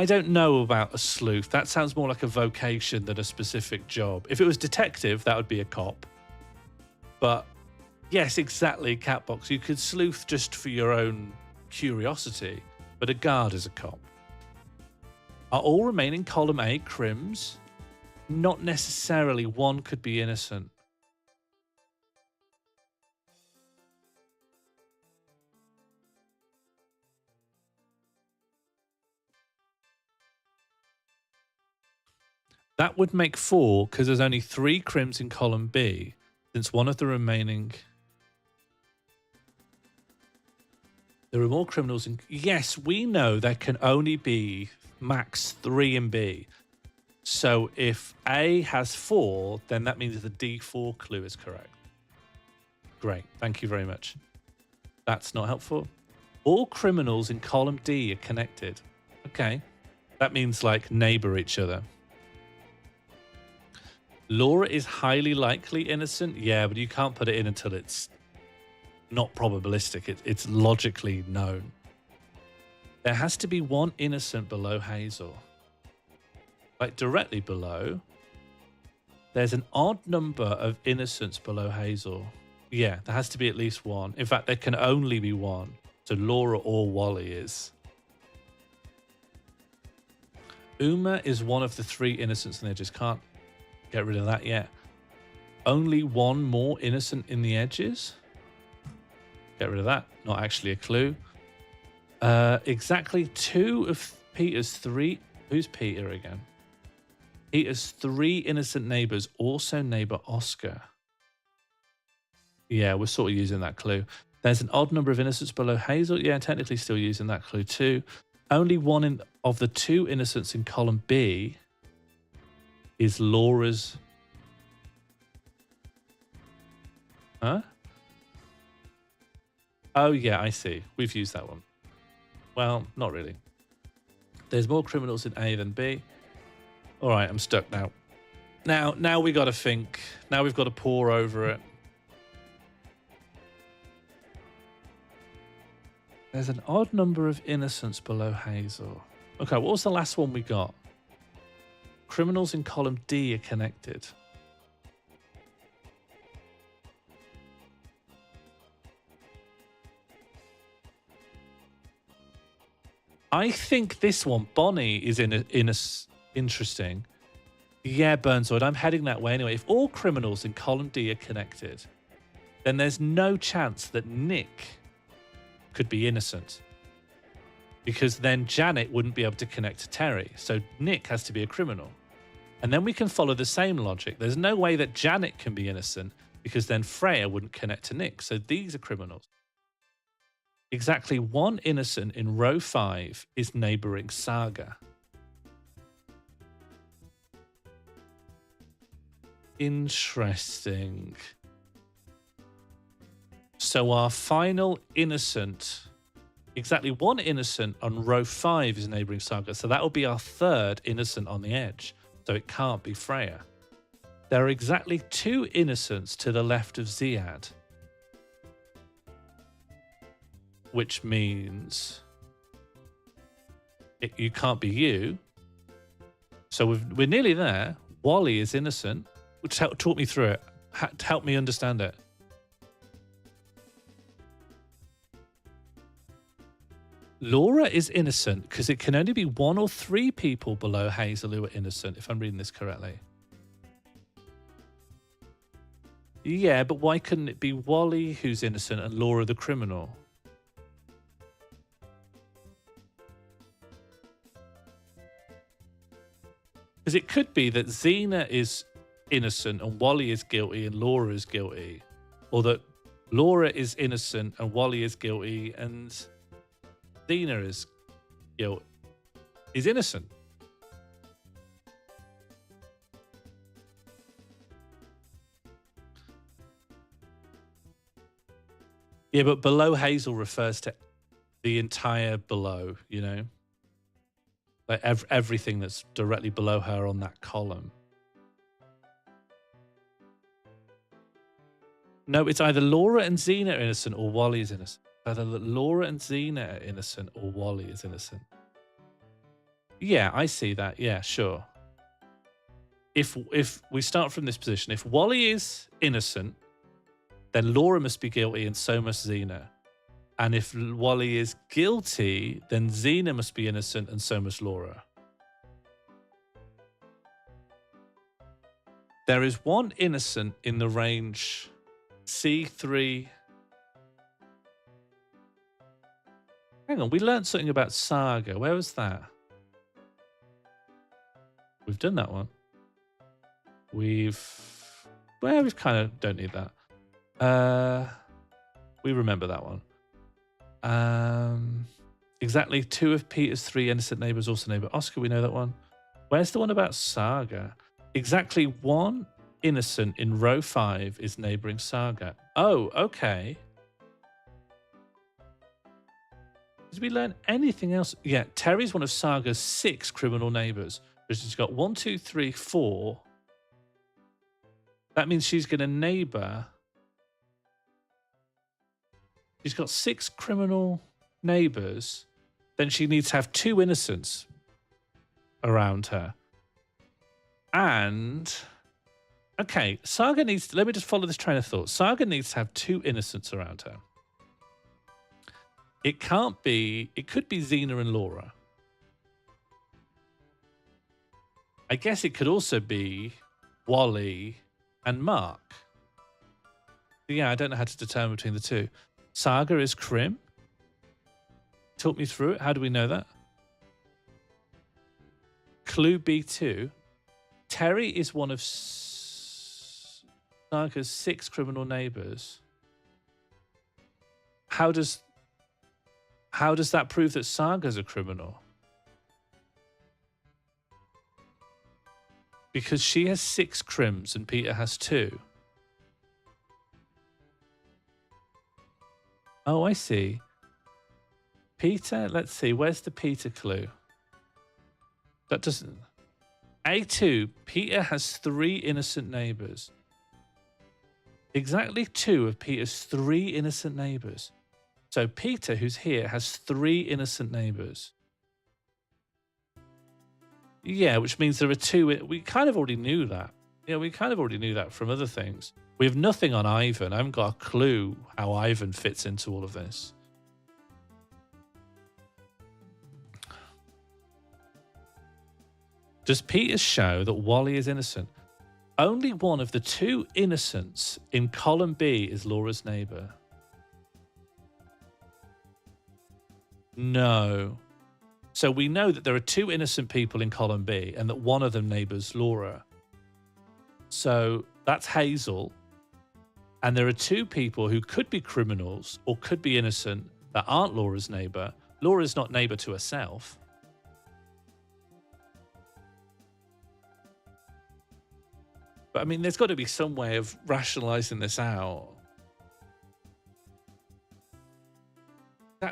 don't know about a sleuth. That sounds more like a vocation than a specific job. If it was detective, that would be a cop. But yes, exactly, Catbox. You could sleuth just for your own curiosity, but a guard is a cop. Are all remaining column A crims? Not necessarily. One could be innocent. That would make 4 because there's only 3 crims in column B, since one of the remaining. There are more criminals in. Yes, we know there can only be max 3 in B. So if A has 4, then that means the D4 clue is correct. Great. Thank you very much. That's not helpful. All criminals in column D are connected. Okay. That means like neighbor each other. Laura is highly likely innocent. Yeah, but you can't put it in until it's not probabilistic. It's logically known. There has to be one innocent below Hazel. Like directly below. There's an odd number of innocents below Hazel. Yeah, there has to be at least one. In fact, there can only be one. So Laura or Wally is. Uma is one of the 3 innocents and they just can't get rid of that yet. Only one more innocent in the edges. Get rid of that. Not actually a clue. Exactly 2 of Peter's 3. Who's Peter again? Peter's 3 innocent neighbors also neighbor Oscar. Yeah, we're sort of using that clue. There's an odd number of innocents below Hazel. Yeah, technically still using that clue too. Only one of the 2 innocents in column B is Laura's. Huh? Oh, yeah, I see. We've used that one. Well, not really. There's more criminals in A than B. All right, I'm stuck now. Now we got to think. Now we've got to pore over it. There's an odd number of innocents below Hazel. Okay, what was the last one we got? Criminals in column D are connected. I think this one, Bonnie, is interesting. Yeah, Burnside, I'm heading that way anyway. If all criminals in column D are connected, then there's no chance that Nick could be innocent. Because then Janet wouldn't be able to connect to Terry. So Nick has to be a criminal. And then we can follow the same logic. There's no way that Janet can be innocent because then Freya wouldn't connect to Nick. So these are criminals. Exactly 1 innocent in row 5 is neighboring Saga. Interesting. So our final innocent Exactly one innocent on row 5 is neighbouring Saga. So that will be our third innocent on the edge. So it can't be Freya. There are exactly 2 innocents to the left of Ziad. Which means you can't be you. So we're nearly there. Wally is innocent. Talk me through it. Help me understand it. Laura is innocent because it can only be 1 or 3 people below Hazel who are innocent, if I'm reading this correctly. Yeah, but why couldn't it be Wally who's innocent and Laura the criminal? Because it could be that Xena is innocent and Wally is guilty and Laura is guilty. Or that Laura is innocent and Wally is guilty and Xena is innocent. Yeah, but below Hazel refers to the entire below, you know? Like everything that's directly below her on that column. No, it's either Laura and Xena are innocent or Wally is innocent. Either Laura and Xena are innocent or Wally is innocent. Yeah, I see that. Yeah, sure. If we start from this position, if Wally is innocent, then Laura must be guilty and so must Xena. And if Wally is guilty, then Xena must be innocent and so must Laura. There is 1 innocent in the range C3. Hang on, we learned something about Saga. Where was that? We've done that one. We've kind of don't need that. We remember that one. Exactly 2 of Peter's 3 innocent neighbours also neighbour Oscar. We know that one. Where's the one about Saga? Exactly 1 innocent in row 5 is neighbouring Saga. Oh, okay. Did we learn anything else? Yeah, Terry's one of Saga's 6 criminal neighbours. She's got 1, 2, 3, 4. That means she's going to neighbour. She's got 6 criminal neighbours. Then she needs to have 2 innocents around her. And, okay, Saga needs to, let me just follow this train of thought. Saga needs to have 2 innocents around her. It can't be, it could be Xena and Laura. I guess it could also be Wally and Mark. But yeah, I don't know how to determine between the 2. Saga is Crim. Talk me through it. How do we know that? Clue B2. Terry is one of Saga's 6 criminal neighbours. How does that prove that Saga's a criminal? Because she has 6 crims and Peter has 2. Oh, I see. Peter, let's see. Where's the Peter clue? That doesn't... A2, Peter has 3 innocent neighbours. Exactly 2 of Peter's 3 innocent neighbours. So Peter, who's here, has 3 innocent neighbours. Yeah, which means there are 2... We kind of already knew that. Yeah, we kind of already knew that from other things. We have nothing on Ivan. I haven't got a clue how Ivan fits into all of this. Does Peter show that Wally is innocent? Only one of the 2 innocents in column B is Laura's neighbour. No. So we know that there are 2 innocent people in column B and that one of them neighbours Laura. So that's Hazel. And there are 2 people who could be criminals or could be innocent that aren't Laura's neighbour. Laura's not neighbour to herself. But I mean, there's got to be some way of rationalising this out.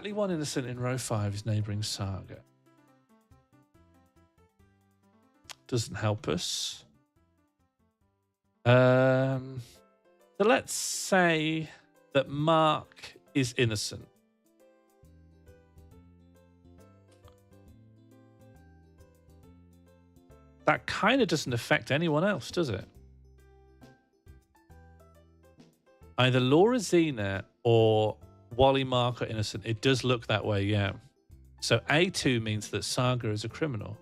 exactly one innocent in row 5's neighbouring saga. Doesn't help us. So let's say that Mark is innocent. That kind of doesn't affect anyone else, does it? Either Laura Xena or Wally Mark are innocent. It does look that way, yeah. So A2 means that Saga is a criminal.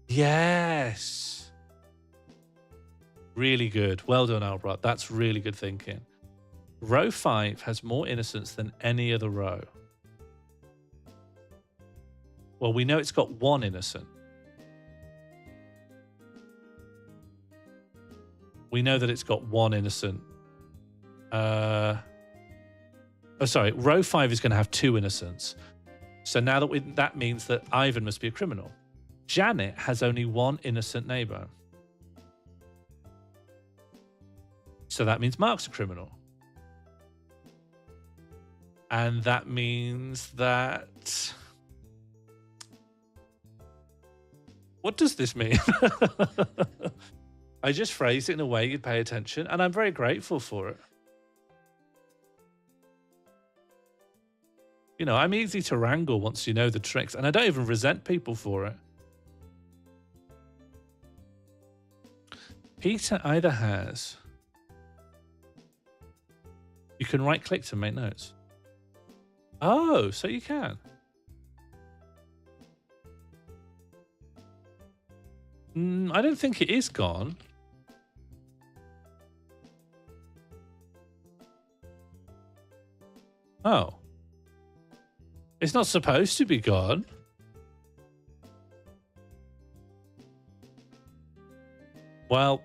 Yes. Really good. Well done, Albert. That's really good thinking. Row 5 has more innocents than any other row. Well, we know it's got one innocent. We know that it's got one innocent. Oh, sorry. Row 5 is going to have 2 innocents. So now that means that Ivan must be a criminal. Janet has only 1 innocent neighbor. So that means Mark's a criminal. And that means that... What does this mean? I just phrased it in a way you'd pay attention, and I'm very grateful for it. You know, I'm easy to wrangle once you know the tricks, and I don't even resent people for it. Peter either has... You can right-click to make notes. Oh, so you can. I don't think it is gone. Oh. It's not supposed to be gone. Well,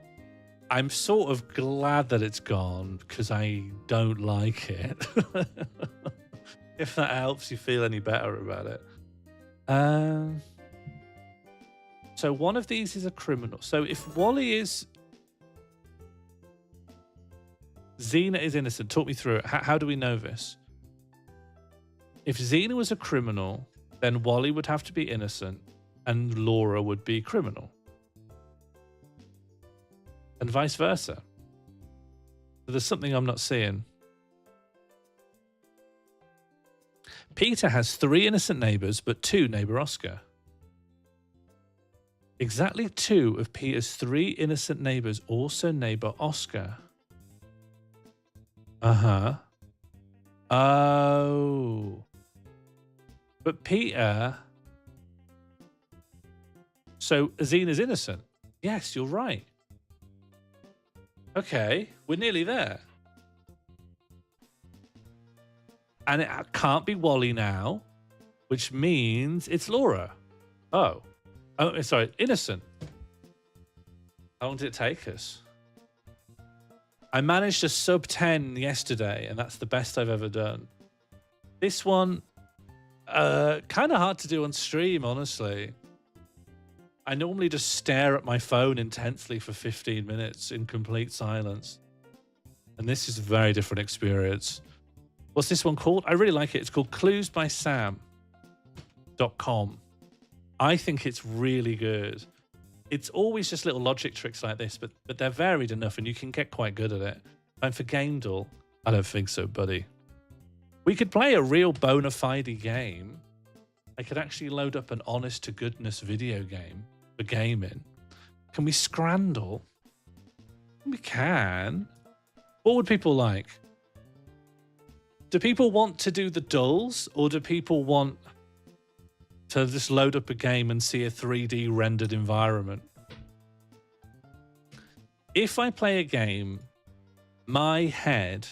I'm sort of glad that it's gone because I don't like it. If that helps you feel any better about it. So one of these is a criminal. So if Wally is... Xena is innocent. Talk me through it. How do we know this? If Xena was a criminal, then Wally would have to be innocent and Laura would be criminal. And vice versa. So there's something I'm not seeing. Peter has 3 innocent neighbours, but 2 neighbour Oscar. Exactly 2 of Peter's 3 innocent neighbours also neighbour Oscar. Uh-huh. Oh. But Peter... So Xena's innocent. Yes, you're right. Okay, we're nearly there. And it can't be Wally now, which means it's Laura. Oh. Oh, sorry, innocent. How long did it take us? I managed a sub 10 yesterday, and that's the best I've ever done. This one, kind of hard to do on stream, honestly. I normally just stare at my phone intensely for 15 minutes in complete silence. And this is a very different experience. What's this one called? I really like it. It's called cluesbysam.com. I think it's really good. It's always just little logic tricks like this, but they're varied enough and you can get quite good at it. And for Gamedall, I don't think so, buddy. We could play a real bona fide game. I could actually load up an honest-to-goodness video game for gaming. Can we scrandle? We can. What would people like? Do people want to do the dulls, or do people want to just load up a game and see a 3D rendered environment? If I play a game, my head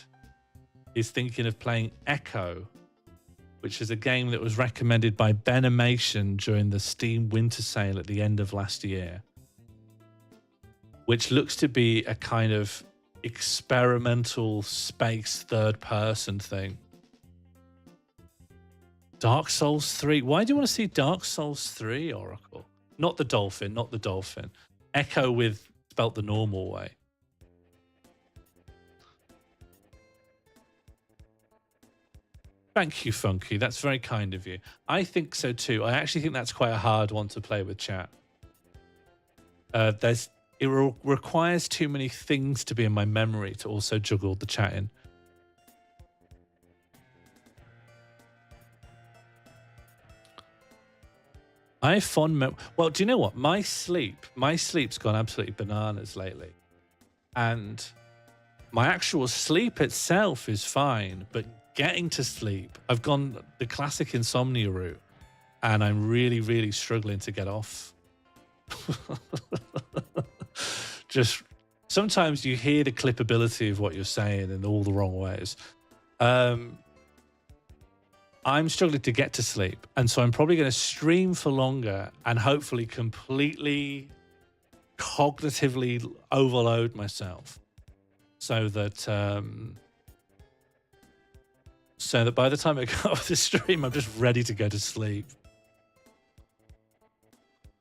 is thinking of playing Echo, which is a game that was recommended by Benimation during the Steam Winter Sale at the end of last year, which looks to be a kind of experimental space third-person thing. Dark Souls 3. Why do you want to see Dark Souls 3, Oracle? Not the dolphin, not the dolphin. Echo with spelt the normal way. Thank you, Funky. That's very kind of you. I think so too. I actually think that's quite a hard one to play with chat. Requires too many things to be in my memory to also juggle the chatting. I have fond well, do you know what? My sleep's gone absolutely bananas lately. And my actual sleep itself is fine, but getting to sleep, I've gone the classic insomnia route, and I'm really, really struggling to get off. Just sometimes you hear the clippability of what you're saying in all the wrong ways. I'm struggling to get to sleep, and so I'm probably going to stream for longer and hopefully completely cognitively overload myself so that by the time I go off the stream, I'm just ready to go to sleep.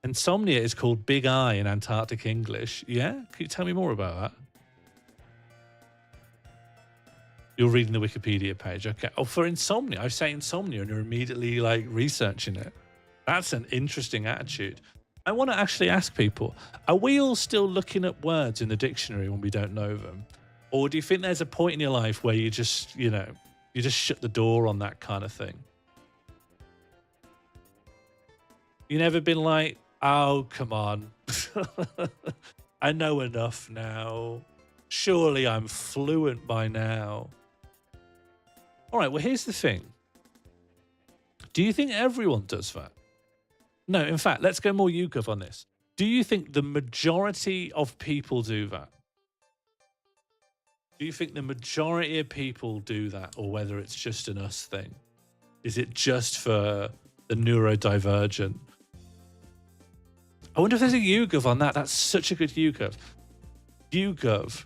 Insomnia is called Big Eye in Antarctic English. Yeah? Can you tell me more about that? You're reading the Wikipedia page. Okay. Oh, for insomnia. I say insomnia and you're immediately like researching it. That's an interesting attitude. I want to actually ask people, are we all still looking at words in the dictionary when we don't know them? Or do you think there's a point in your life where you just, you just shut the door on that kind of thing? You never been like, oh, come on. I know enough now. Surely I'm fluent by now. All right, well, here's the thing. Do you think everyone does that? No, in fact, let's go more YouGov on this. Do you think the majority of people do that? Do you think the majority of people do that, or whether it's just an us thing? Is it just for the neurodivergent? I wonder if there's a YouGov on that. That's such a good YouGov. YouGov,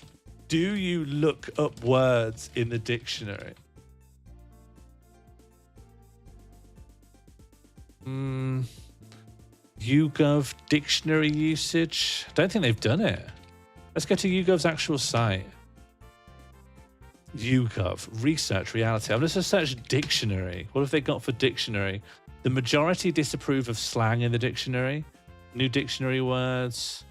do you look up words in the dictionary? YouGov dictionary usage? I don't think they've done it. Let's go to YouGov's actual site. YouGov, research reality. I'm just going to search dictionary. What have they got for dictionary? The majority disapprove of slang in the dictionary. New dictionary words.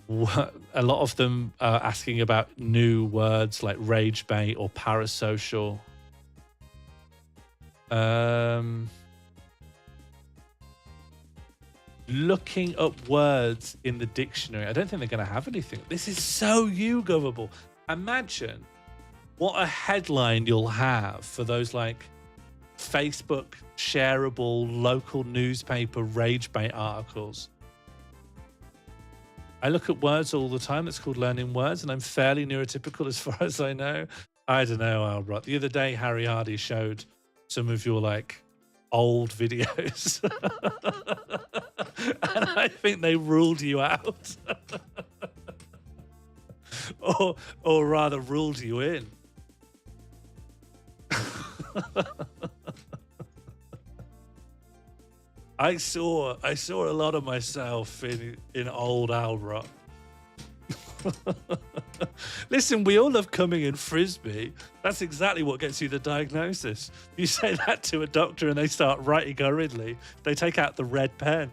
A lot of them are asking about new words like rage bait or parasocial. Looking up words in the dictionary. I don't think they're going to have anything. This is so YouGovable. Imagine what a headline you'll have for those like Facebook shareable local newspaper rage bait articles. I look at words all the time. It's called learning words, and I'm fairly neurotypical as far as I know. I don't know, Albert. The other day, Harry Hardy showed some of your like old videos. And I think they ruled you out. or rather ruled you in. I saw a lot of myself in old Albert. Listen, we all love coming in frisbee. That's exactly what gets you the diagnosis. You say that to a doctor and they start writing hurriedly. They take out the red pen.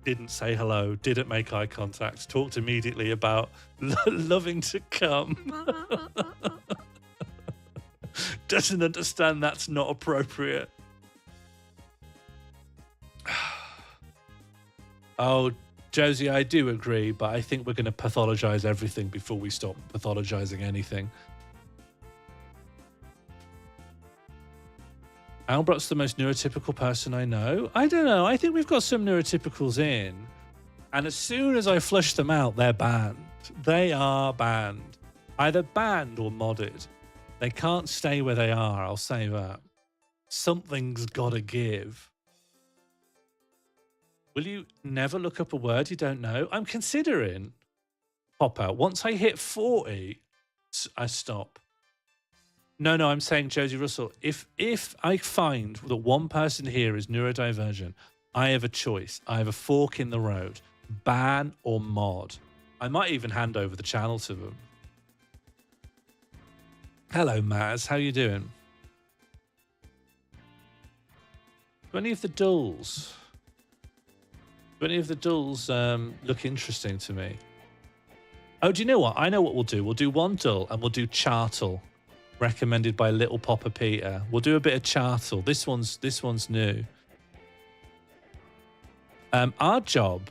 Didn't say hello, didn't make eye contact, talked immediately about loving to come. Doesn't understand that's not appropriate. Oh, Josie, I do agree, but I think we're going to pathologize everything before we stop pathologizing anything. Albert's the most neurotypical person I know. I don't know. I think we've got some neurotypicals in. And as soon as I flush them out, they're banned. They are banned. Either banned or modded. They can't stay where they are, I'll say that. Something's got to give. Will you never look up a word you don't know? I'm considering pop out. Once I hit 40, I stop. No, I'm saying Josie Russell. If I find that one person here is neurodivergent, I have a choice. I have a fork in the road. Ban or mod. I might even hand over the channel to them. Hello, Maz. How you doing? Do any of the dulls? Do any of the dulls look interesting to me? Oh, do you know what? I know what we'll do. We'll do one dull and we'll do Chartle, recommended by Little Popper Peter. We'll do a bit of Chartle. This one's new. Our job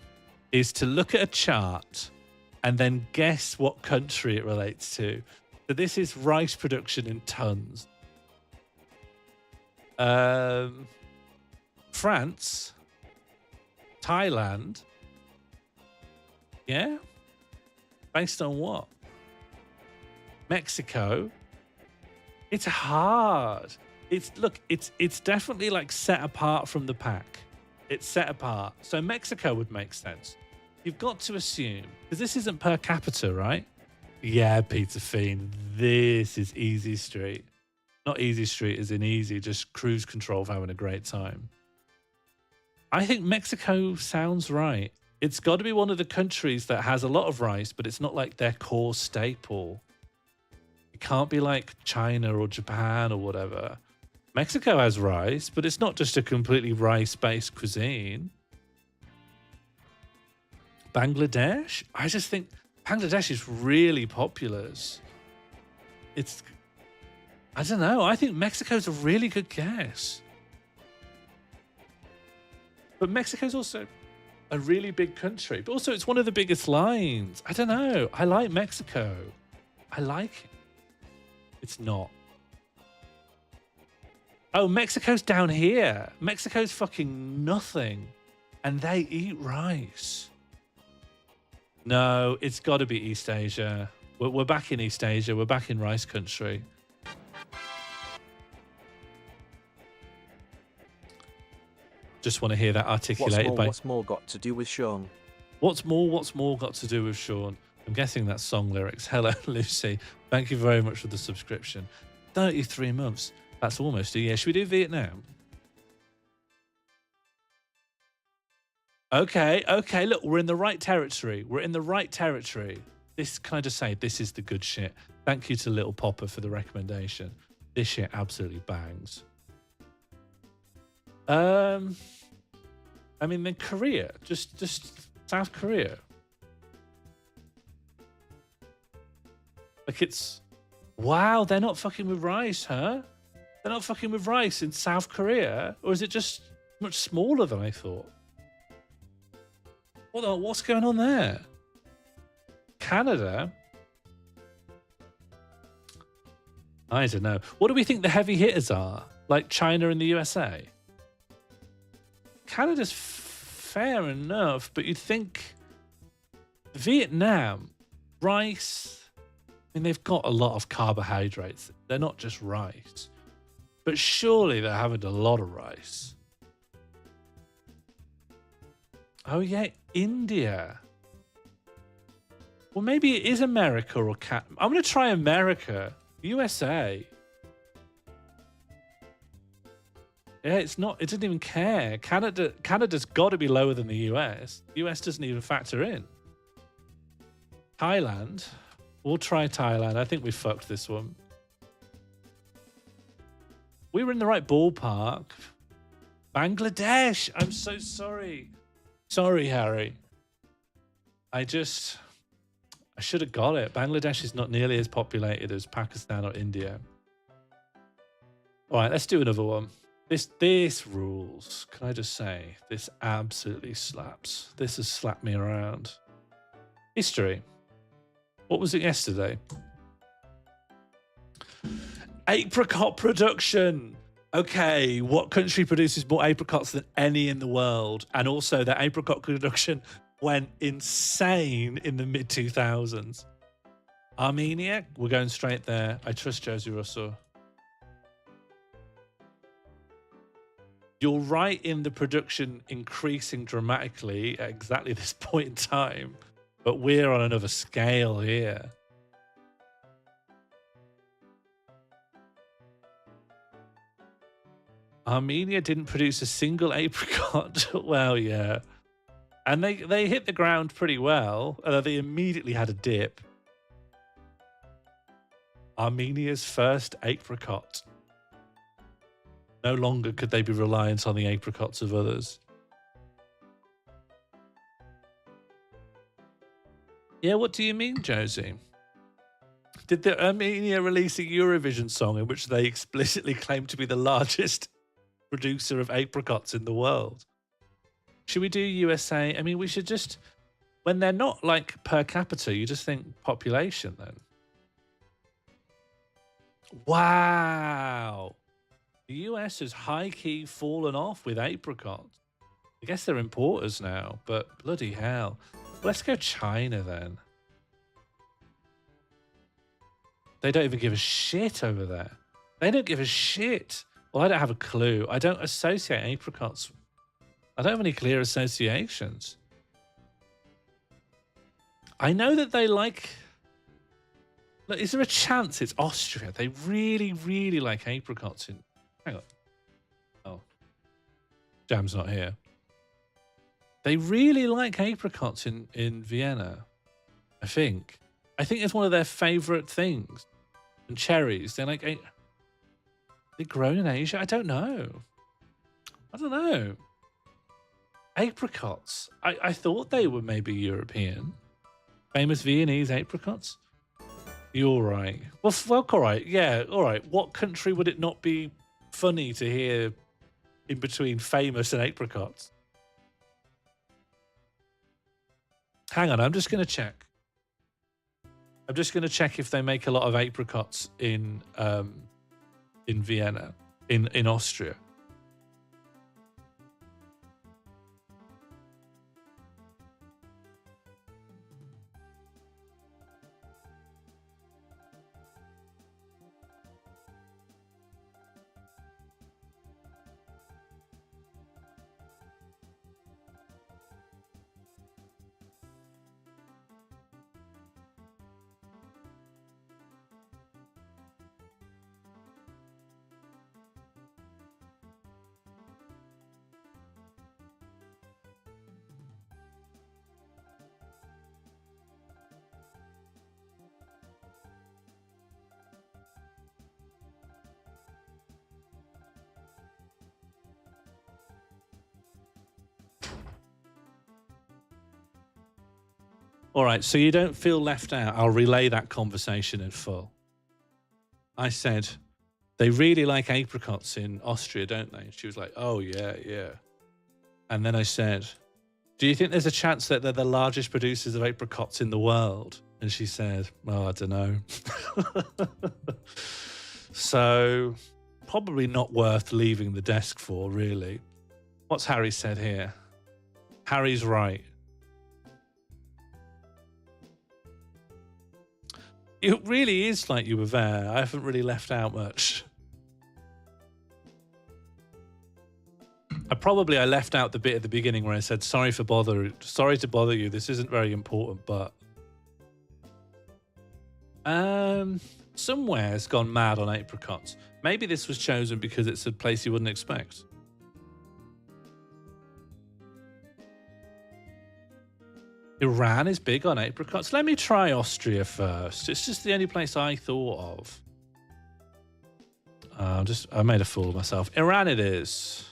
is to look at a chart and then guess what country it relates to. So this is rice production in tons. France, Thailand. Yeah? Based on what? Mexico. It's hard. It's definitely like set apart from the pack. It's set apart. So Mexico would make sense. You've got to assume, because this isn't per capita, right? Yeah, Peter Fiend. This is easy street. Not easy street as in easy, just cruise control for having a great time. I think Mexico sounds right. It's got to be one of the countries that has a lot of rice, but it's not like their core staple. It can't be like China or Japan or whatever. Mexico has rice, but it's not just a completely rice-based cuisine. Bangladesh? I just think Bangladesh is really populous. I don't know. I think Mexico's a really good guess. But Mexico's also a really big country. But also it's one of the biggest lines. I don't know. I like Mexico. I like it. It's not. Oh, Mexico's down here. Mexico's fucking nothing. And they eat rice. No, it's got to be East Asia. We're back in East Asia. We're back in rice country. Just want to hear that articulated by... What's more got to do with Sean? What's more got to do with Sean? I'm guessing that's song lyrics. Hello, Lucy. Thank you very much for the subscription. 33 months. That's almost a year. Should we do Vietnam? Okay. Look, we're in the right territory. Can I just say, this is the good shit. Thank you to Little Popper for the recommendation. This shit absolutely bangs. I mean, then Korea, just South Korea. Like wow, they're not fucking with rice, huh? They're not fucking with rice in South Korea? Or is it just much smaller than I thought? What's going on there? Canada? I don't know. What do we think the heavy hitters are? Like China and the USA? Canada's fair enough, but you'd think Vietnam, rice, I mean, they've got a lot of carbohydrates. They're not just rice. But surely they're having a lot of rice. Oh, yeah, India. Well, maybe it is America or I'm going to try America. USA. Yeah, it's not. It doesn't even care. Canada's got to be lower than the US. The US doesn't even factor in. Thailand. We'll try Thailand. I think we fucked this one. We were in the right ballpark. Bangladesh. I'm so sorry. Sorry, Harry. I should have got it. Bangladesh is not nearly as populated as Pakistan or India. All right, let's do another one. This rules. Can I just say, this absolutely slaps. This has slapped me around. History. What was it yesterday? Apricot production. Okay, what country produces more apricots than any in the world? And also that apricot production went insane in the mid-2000s. Armenia, we're going straight there. I trust Josie Russell. You're right in the production increasing dramatically at exactly this point in time, but we're on another scale here. Armenia didn't produce a single apricot. Well, yeah. And they hit the ground pretty well, although they immediately had a dip. Armenia's first apricot. No longer could they be reliant on the apricots of others. Yeah, what do you mean, Josie? Did the Armenia release a Eurovision song in which they explicitly claim to be the largest producer of apricots in the world? Should we do USA? I mean, we should just, when they're not like per capita, you just think population then. Wow. The US has high-key fallen off with apricots. I guess they're importers now, but bloody hell. Let's go China then. They don't even give a shit over there. They don't give a shit. Well, I don't have a clue. I don't associate apricots. I don't have any clear associations. I know that they like... Look, is there a chance it's Austria? They really, really like apricots in... Hang on. Oh. Jam's not here. They really like apricots in Vienna, I think. I think it's one of their favourite things. And cherries, they're like... They're grown in Asia? I don't know. I don't know. Apricots. I thought they were maybe European. Famous Viennese apricots? You're right. Well, all right. Yeah, all right. What country would it not be funny to hear in between famous and apricots? Hang on, I'm just going to check. I'm just going to check if they make a lot of apricots in Vienna, in Austria. All right, so you don't feel left out. I'll relay that conversation in full. I said, they really like apricots in Austria, don't they? And she was like, oh, yeah, yeah. And then I said, do you think there's a chance that they're the largest producers of apricots in the world? And she said, well, I don't know. So probably not worth leaving the desk for, really. What's Harry said here? Harry's right. It really is like you were there. I haven't really left out much. I left out the bit at the beginning where I said, sorry to bother you. This isn't very important, but somewhere's gone mad on apricots. Maybe this was chosen because it's a place you wouldn't expect. Iran is big on apricots. Let me try Austria first. It's just the only place I thought of. I made a fool of myself. Iran it is.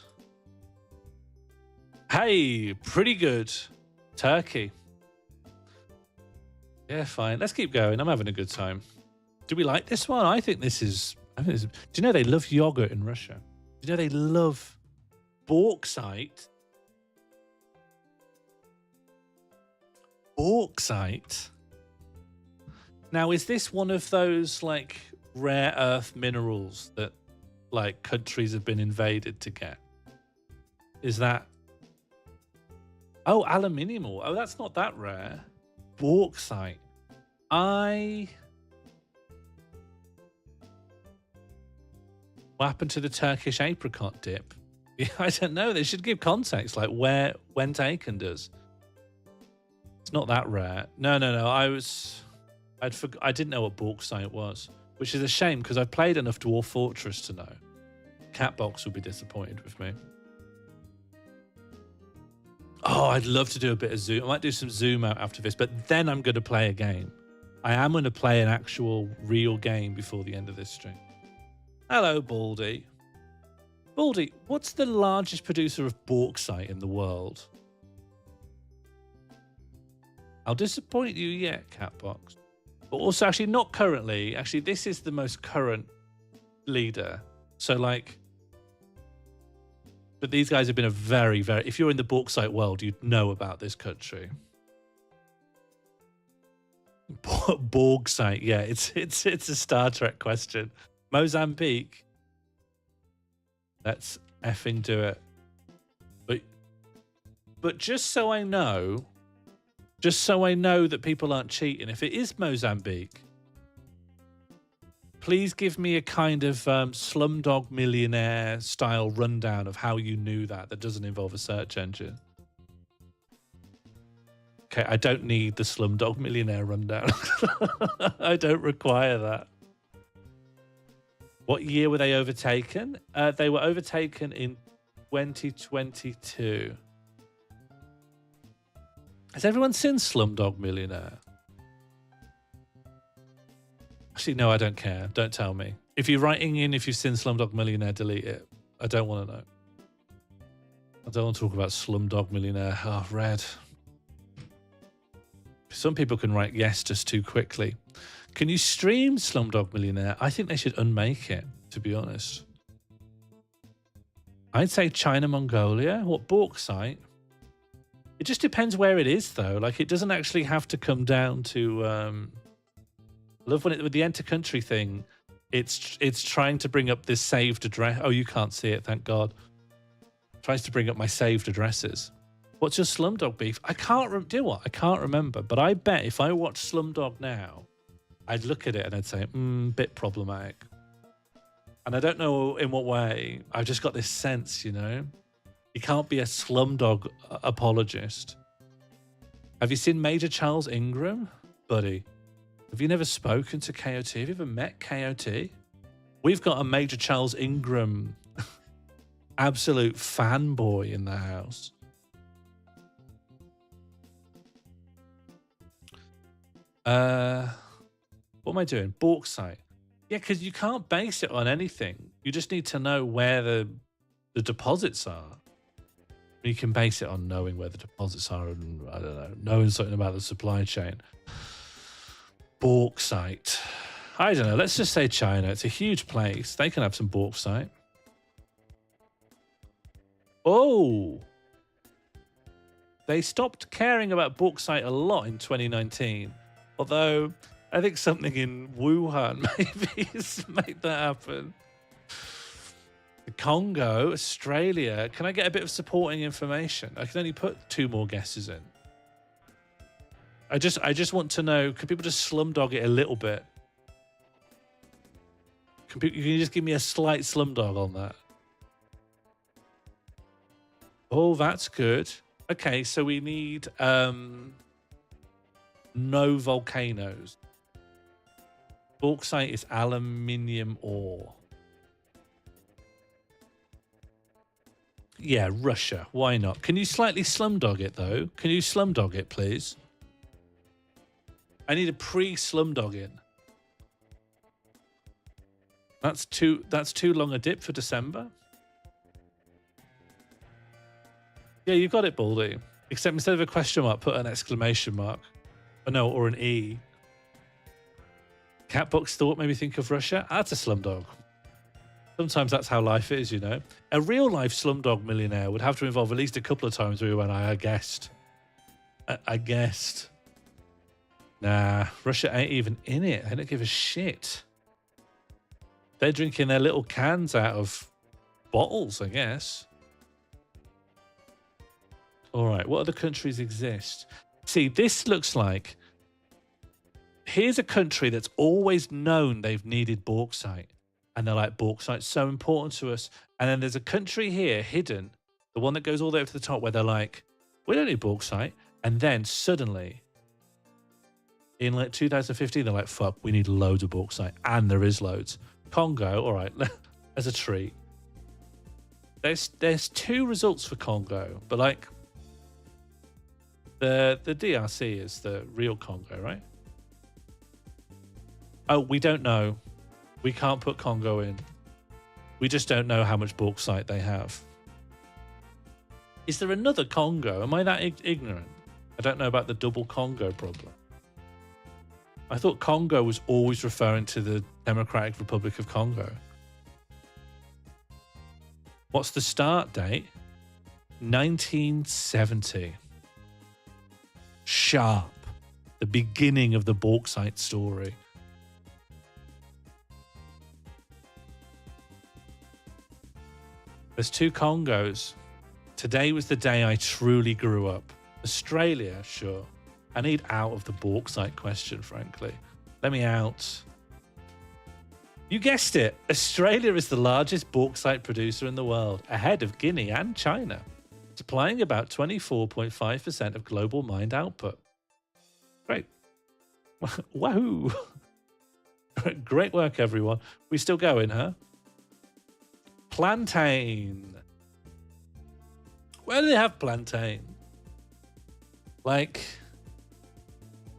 Hey, pretty good. Turkey. Yeah, fine. Let's keep going. I'm having a good time. Do we like this one? I think this is... do you know they love yogurt in Russia? Do you know they love bauxite? Bauxite. Now, is this one of those like rare earth minerals that like countries have been invaded to get? Is that... Oh, aluminium ore. Oh, that's not that rare. Bauxite. What happened to the Turkish apricot dip? I don't know. They should give context, like when taken does. It's not that rare. No. I didn't know what bauxite was, which is a shame because I've played enough Dwarf Fortress to know. Catbox will be disappointed with me. Oh, I'd love to do a bit of zoom. I might do some zoom out after this, but then I'm going to play a game. I am going to play an actual real game before the end of this stream. Hello, Baldy. Baldy, what's the largest producer of bauxite in the world? I'll disappoint you yet, Catbox. But also, actually, not currently. Actually, this is the most current leader. So, like... But these guys have been a very, very... If you're in the bauxite world, you'd know about this country. Bauxite, yeah, it's a Star Trek question. Mozambique. Let's effing do it. But just so I know that people aren't cheating, if it is Mozambique, please give me a kind of Slumdog Millionaire style rundown of how you knew that doesn't involve a search engine. Okay, I don't need the Slumdog Millionaire rundown. I don't require that. What year were they overtaken? They were overtaken in 2022. Has everyone seen Slumdog Millionaire? Actually, no, I don't care. Don't tell me. If you're writing in, if you've seen Slumdog Millionaire, delete it. I don't want to know. I don't want to talk about Slumdog Millionaire. Oh, red. Some people can write yes just too quickly. Can you stream Slumdog Millionaire? I think they should unmake it, to be honest. I'd say China, Mongolia. What, bauxite? It just depends where it is, though. Like, it doesn't actually have to come down to... I love when with the enter country thing, it's trying to bring up this saved address. Oh, you can't see it, thank God. Tries to bring up my saved addresses. What's your Slumdog beef? I can't do what? I can't remember. But I bet if I watch Slumdog now, I'd look at it and I'd say, bit problematic. And I don't know in what way. I've just got this sense, you know. You can't be a Slumdog apologist. Have you seen Major Charles Ingram? Buddy, have you never spoken to KOT? Have you ever met KOT? We've got a Major Charles Ingram absolute fanboy in the house. What am I doing? Bauxite. Yeah, because you can't base it on anything. You just need to know where the deposits are. You can base it on knowing where the deposits are and, I don't know, knowing something about the supply chain. Bauxite. I don't know. Let's just say China. It's a huge place. They can have some bauxite. Oh. They stopped caring about bauxite a lot in 2019. Although, I think something in Wuhan maybe has made that happen. The Congo, Australia. Can I get a bit of supporting information? I can only put 2 more guesses in. I just want to know, can people just slumdog it a little bit? Can you just give me a slight slumdog on that? Oh, that's good. Okay, so we need no volcanoes. Bauxite is aluminium ore. Yeah, Russia. Why not? Can you slightly slumdog it, though? Can you slumdog it, please? I need a pre-slumdogging. That's too long a dip for December. Yeah, you got it, Baldy. Except instead of a question mark, put an exclamation mark. Oh, no, or an E. Catbox thought made me think of Russia. That's a slumdog. Sometimes that's how life is, you know. A real-life Slumdog Millionaire would have to involve at least a couple of times where we went, I guessed. I guessed. Nah, Russia ain't even in it. They don't give a shit. They're drinking their little cans out of bottles, I guess. All right, what other countries exist? See, this looks like... Here's a country that's always known they've needed bauxite. And they're like, bauxite's so important to us. And then there's a country here, hidden, the one that goes all the way up to the top, where they're like, we don't need bauxite. And then suddenly, in like 2015, they're like, fuck, we need loads of bauxite. And there is loads. Congo, all right, as a treat. There's 2 results for Congo, but like, the DRC is the real Congo, right? Oh, we don't know. We can't put Congo in. We just don't know how much bauxite they have. Is there another Congo? Am I that ignorant? I don't know about the double Congo problem. I thought Congo was always referring to the Democratic Republic of Congo. What's the start date? 1970. Sharp. The beginning of the bauxite story. There's two Congos. Today was the day I truly grew up. Australia, sure. I need out of the bauxite question, frankly. Let me out. You guessed it. Australia is the largest bauxite producer in the world, ahead of Guinea and China, supplying about 24.5% of global mined output. Great. Wahoo. Great work, everyone. We still going, huh? Plantain. Where do they have plantain? Like,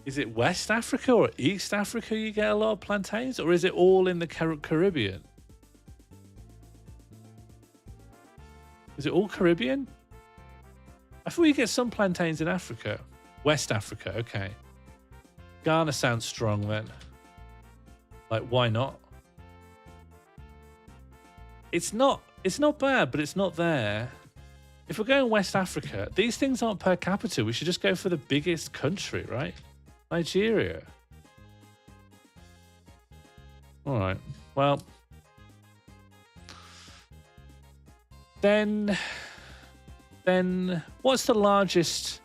is it West Africa or East Africa you get a lot of plantains? Or is it all in the Caribbean? Is it all Caribbean? I thought you get some plantains in Africa. West Africa, okay. Ghana sounds strong then. Like, why not? It's not bad, but it's not there. If we're going West Africa, these things aren't per capita. We should just go for the biggest country, right? Nigeria. All right. Well, then what's the largest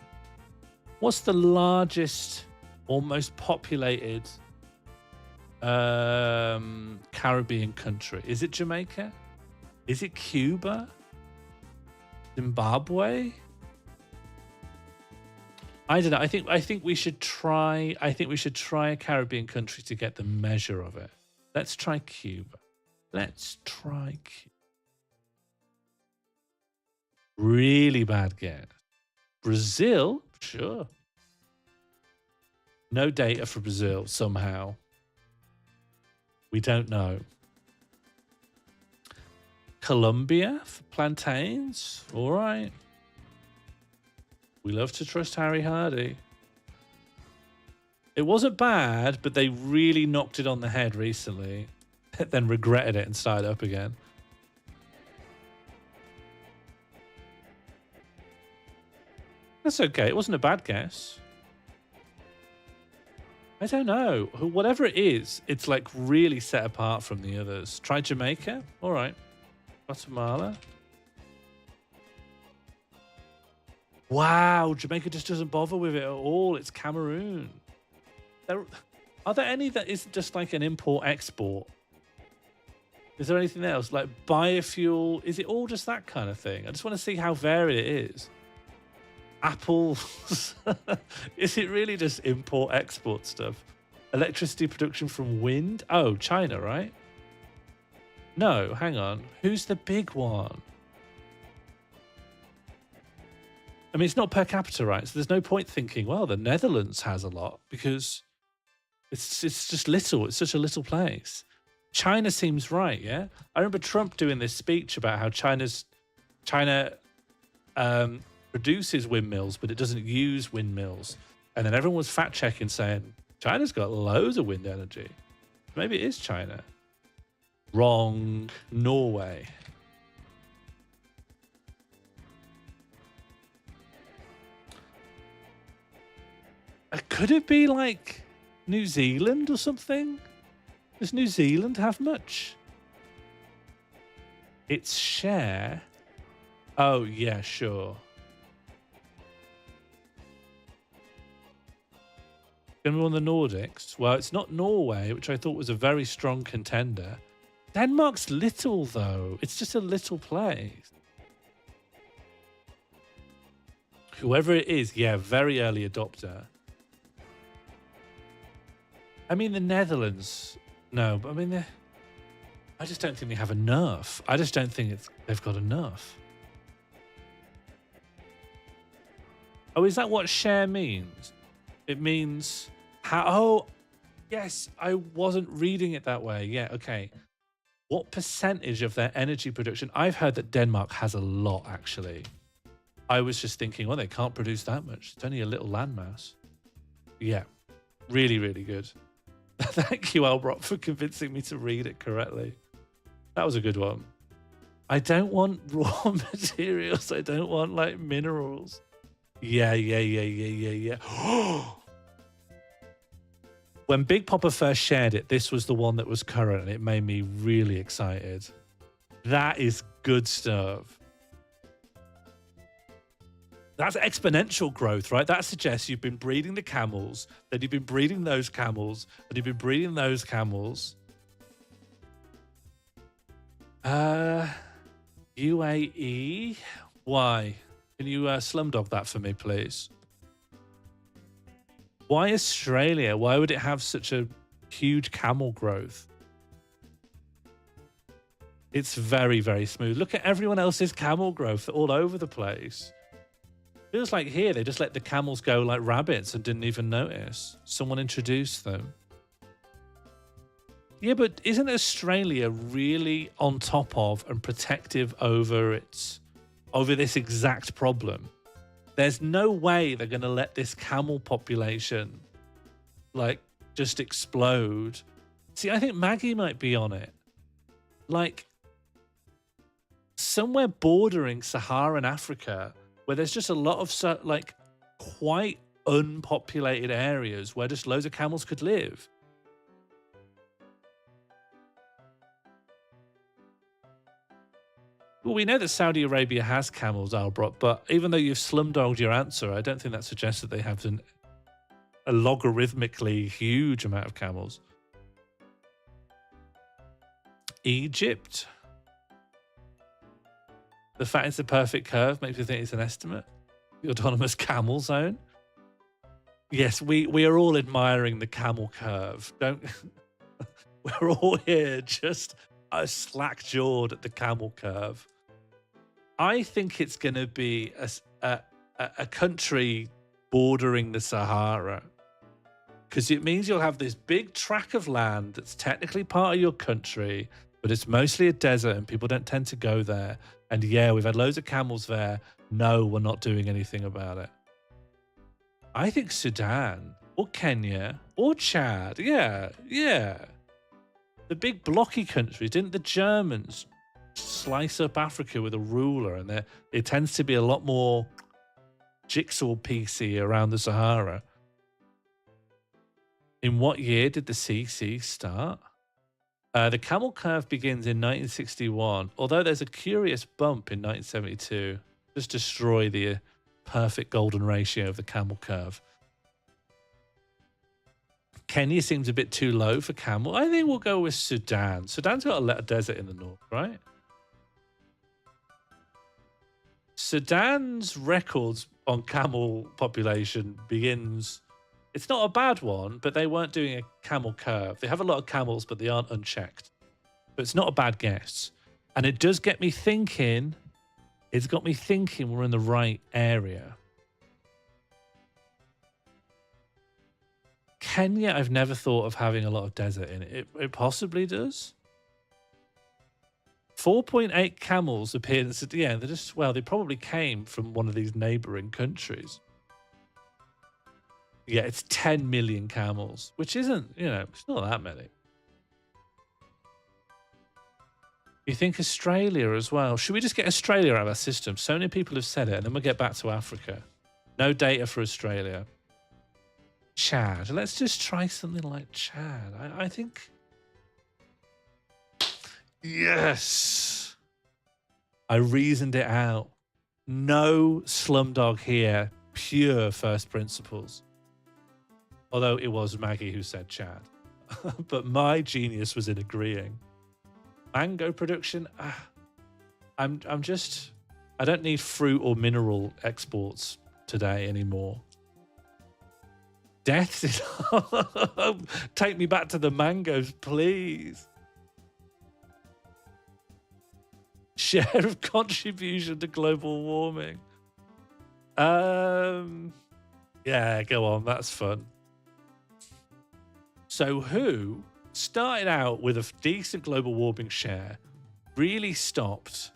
or most populated Caribbean country? Is it Jamaica? Is it Cuba? Zimbabwe? I don't know. I think we should try. I think we should try a Caribbean country to get the measure of it. Let's try Cuba. Let's try Cuba. Really bad guess. Brazil? Sure. No data for Brazil somehow. We don't know. Colombia for plantains? All right. We love to trust Harry Hardy. It wasn't bad, but they really knocked it on the head recently. Then regretted it and started up again. That's okay. It wasn't a bad guess. I don't know. Whatever it is, it's like really set apart from the others. Try Jamaica? All right. Guatemala? Wow, Jamaica just doesn't bother with it at all. It's Cameroon. Are there any that is just like an import-export? Is there anything else? Like biofuel? Is it all just that kind of thing? I just want to see how varied it is. Apples? Is it really just import-export stuff? Electricity production from wind? Oh, China, right? No, hang on. Who's the big one? I mean, it's not per capita, right? So there's no point thinking, well, the Netherlands has a lot because it's just little. It's such a little place. China seems right, yeah? I remember Trump doing this speech about how China produces windmills, but it doesn't use windmills. And then everyone was fact-checking saying, China's got loads of wind energy. Maybe it is China. Wrong. Norway. Could it be like New Zealand or something? Does New Zealand have much? Its share? Oh, yeah, sure. Gonna be one of the Nordics. Well, it's not Norway, which I thought was a very strong contender. Denmark's little, though. It's just a little place. Whoever it is, yeah, very early adopter. I mean, the Netherlands, no, but I mean, I just don't think they have enough. I just don't think they've got enough. Oh, is that what share means? It means how? Oh, Yes, I wasn't reading it that way. Yeah, okay. What percentage of their energy production? I've heard that Denmark has a lot, actually. I was just thinking, well, they can't produce that much. It's only a little landmass. Yeah, really, really good. Thank you, Albrock, for convincing me to read it correctly. That was a good one. I don't want raw materials. I don't want, like, minerals. Yeah. When Big Popper first shared it, this was the one that was current, and it made me really excited. That is good stuff. That's exponential growth, right? That suggests you've been breeding the camels, then you've been breeding those camels, and you've been breeding those camels. UAE? Why? Can you slumdog that for me, please? Why Australia? Why would it have such a huge camel growth? It's very, very smooth. Look at everyone else's camel growth all over the place. Feels like here they just let the camels go like rabbits and didn't even notice. Someone introduced them. Yeah, but isn't Australia really on top of and protective over this exact problem? There's no way they're going to let this camel population like just explode. See, I think Maggie might be on it. Like somewhere bordering Saharan Africa where there's just a lot of like quite unpopulated areas where just loads of camels could live. Well, we know that Saudi Arabia has camels, Albrock, but even though you've slumdogged your answer, I don't think that suggests that they have a logarithmically huge amount of camels. Egypt. The fact it's a perfect curve makes me think it's an estimate. The autonomous camel zone. Yes, we are all admiring the camel curve. We're all here just slack-jawed at the camel curve. I think it's going to be a country bordering the Sahara, because it means you'll have this big tract of land that's technically part of your country, but it's mostly a desert and people don't tend to go there. And yeah, we've had loads of camels there. No, we're not doing anything about it. I think Sudan or Kenya or Chad. Yeah. The big blocky countries. Didn't the Germans slice up Africa with a ruler? And it tends to be a lot more jigsaw piecey around the Sahara. In what year did the CC start? The camel curve begins in 1961, although there's a curious bump in 1972. Just destroy the perfect golden ratio of the camel curve. Kenya seems a bit too low for camel. I think we'll go with Sudan. Sudan's got a desert in the north, right? Sudan's records on camel population begins... It's not a bad one, but they weren't doing a camel curve. They have a lot of camels, but they aren't unchecked. But it's not a bad guess. And it does get me thinking... It's got me thinking we're in the right area. Kenya, I've never thought of having a lot of desert in it. It possibly does. 4.8 camels appeared. Yeah, they're just, well, they probably came from one of these neighboring countries. Yeah, it's 10 million camels, which isn't, it's not that many. You think Australia as well? Should we just get Australia out of our system? So many people have said it, and then we'll get back to Africa. No data for Australia. Chad. Let's just try something like Chad. I think... Yes! I reasoned it out. No slumdog here. Pure first principles. Although it was Maggie who said Chad. But my genius was in agreeing. Mango production? I'm just... I don't need fruit or mineral exports today anymore. Death? Take me back to the mangoes, please. Share of contribution to global warming. Yeah, go on. That's fun. So who started out with a decent global warming share, really stopped,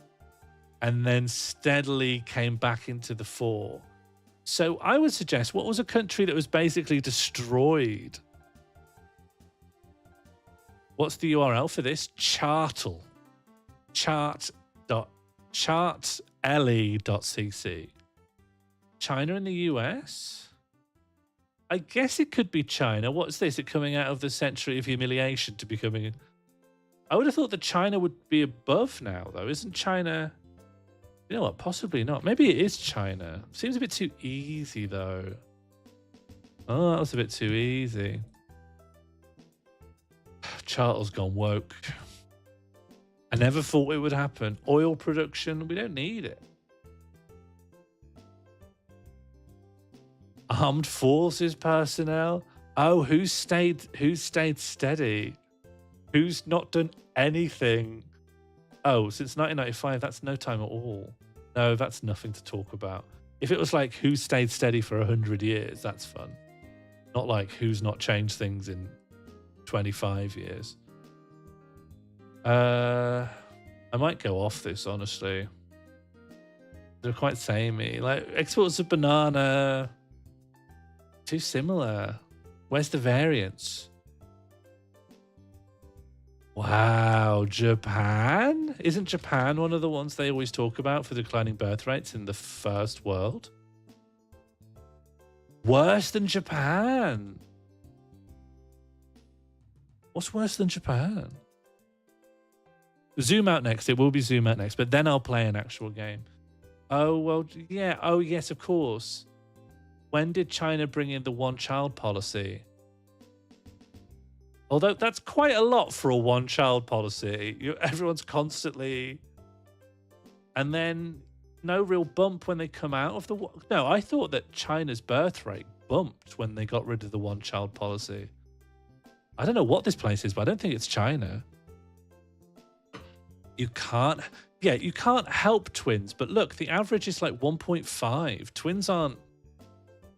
and then steadily came back into the fore. So I would suggest, what was a country that was basically destroyed? What's the URL for this? Chartle. Chartle.cc. China and the US? I guess it could be China. What's this? It coming out of the century of humiliation to becoming... I would have thought that China would be above now, though. Isn't China... You know what? Possibly not. Maybe it is China. Seems a bit too easy, though. Oh, that was a bit too easy. Chartle's gone woke. I never thought it would happen. Oil production, we don't need it. Armed forces personnel. Oh, who's stayed steady? Who's not done anything? Oh, since 1995, that's no time at all. No, that's nothing to talk about. If it was like who's stayed steady for 100 years, that's fun. Not like who's not changed things in 25 years. I might go off this, honestly. They're quite samey. Like, exports of banana... Too similar. Where's the variance? Wow, Japan? Isn't Japan one of the ones they always talk about for declining birth rates in the first world? Worse than Japan. What's worse than Japan? Zoom out next. It will be zoom out next, but then I'll play an actual game. Oh, well, yeah. Oh, yes, of course. When did China bring in the one-child policy? Although that's quite a lot for a one-child policy. Everyone's constantly... And then no real bump when they come out of the... No, I thought that China's birth rate bumped when they got rid of the one-child policy. I don't know what this place is, but I don't think it's China. You can't... Yeah, you can't help twins, but look, the average is like 1.5. Twins aren't...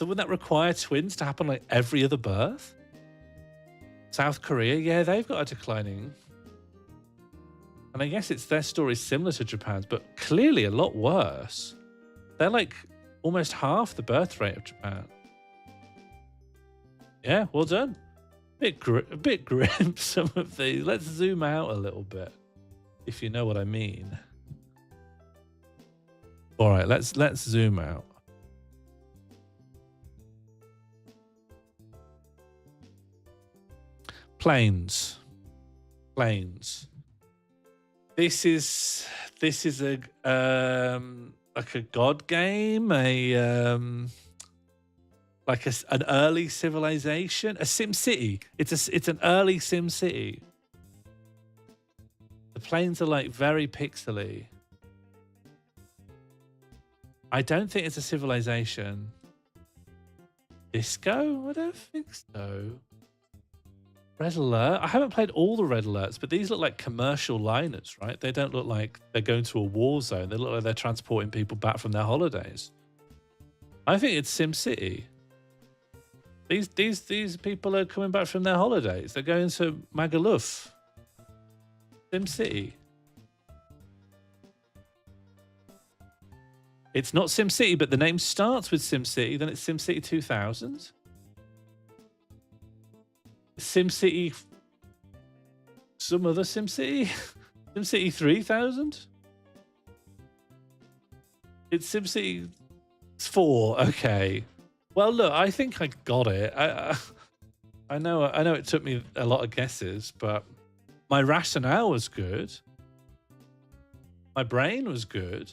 Wouldn't that require twins to happen like every other birth? South Korea, yeah, they've got a declining. And I guess it's their story similar to Japan's, but clearly a lot worse. They're like almost half the birth rate of Japan. Yeah, well done. A bit grim, some of these. Let's zoom out a little bit, if you know what I mean. All right, let's zoom out. Planes. This is a like a god game, like an early civilization, a Sim City. It's an early Sim City. The planes are like very pixely. I don't think it's a civilization. Disco? I don't think so. Red Alert? I haven't played all the Red Alerts, but these look like commercial liners, right? They don't look like they're going to a war zone. They look like they're transporting people back from their holidays. I think it's SimCity. These people are coming back from their holidays. They're going to Magaluf. SimCity. It's not SimCity, but the name starts with SimCity. Then it's SimCity 2000. SimCity, some other SimCity, SimCity 3000. It's SimCity 4. Okay. Well, look, I think I got it. I know it took me a lot of guesses, but my rationale was good. My brain was good.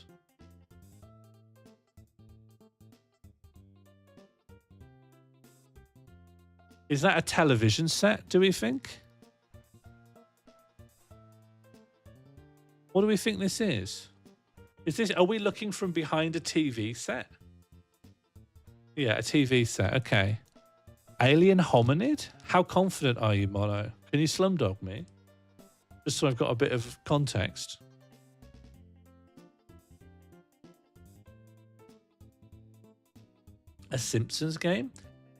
Is that a television set, do we think? What do we think this is? Are we looking from behind a TV set? Yeah, a TV set, okay. Alien hominid? How confident are you, Mono? Can you slumdog me? Just so I've got a bit of context. A Simpsons game?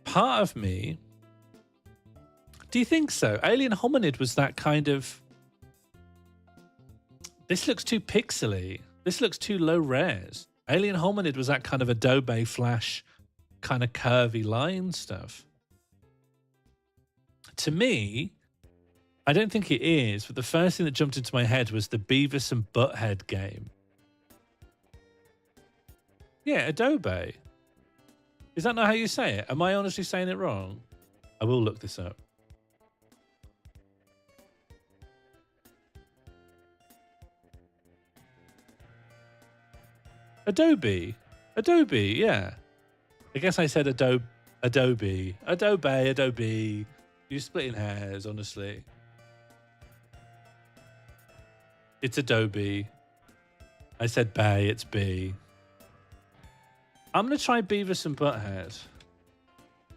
Part of me... Do you think so? Alien Hominid was that kind of... This looks too pixely. This looks too low res. Alien Hominid was that kind of Adobe Flash, kind of curvy line stuff. To me, I don't think it is, but the first thing that jumped into my head was the Beavis and Butthead game. Yeah, Adobe. Is that not how you say it? Am I honestly saying it wrong? I will look this up. Adobe. Adobe, yeah. I guess I said Adobe. Adobe. You're splitting hairs, honestly. It's Adobe. I said Bay, it's B. I'm going to try Beavis and Butthead.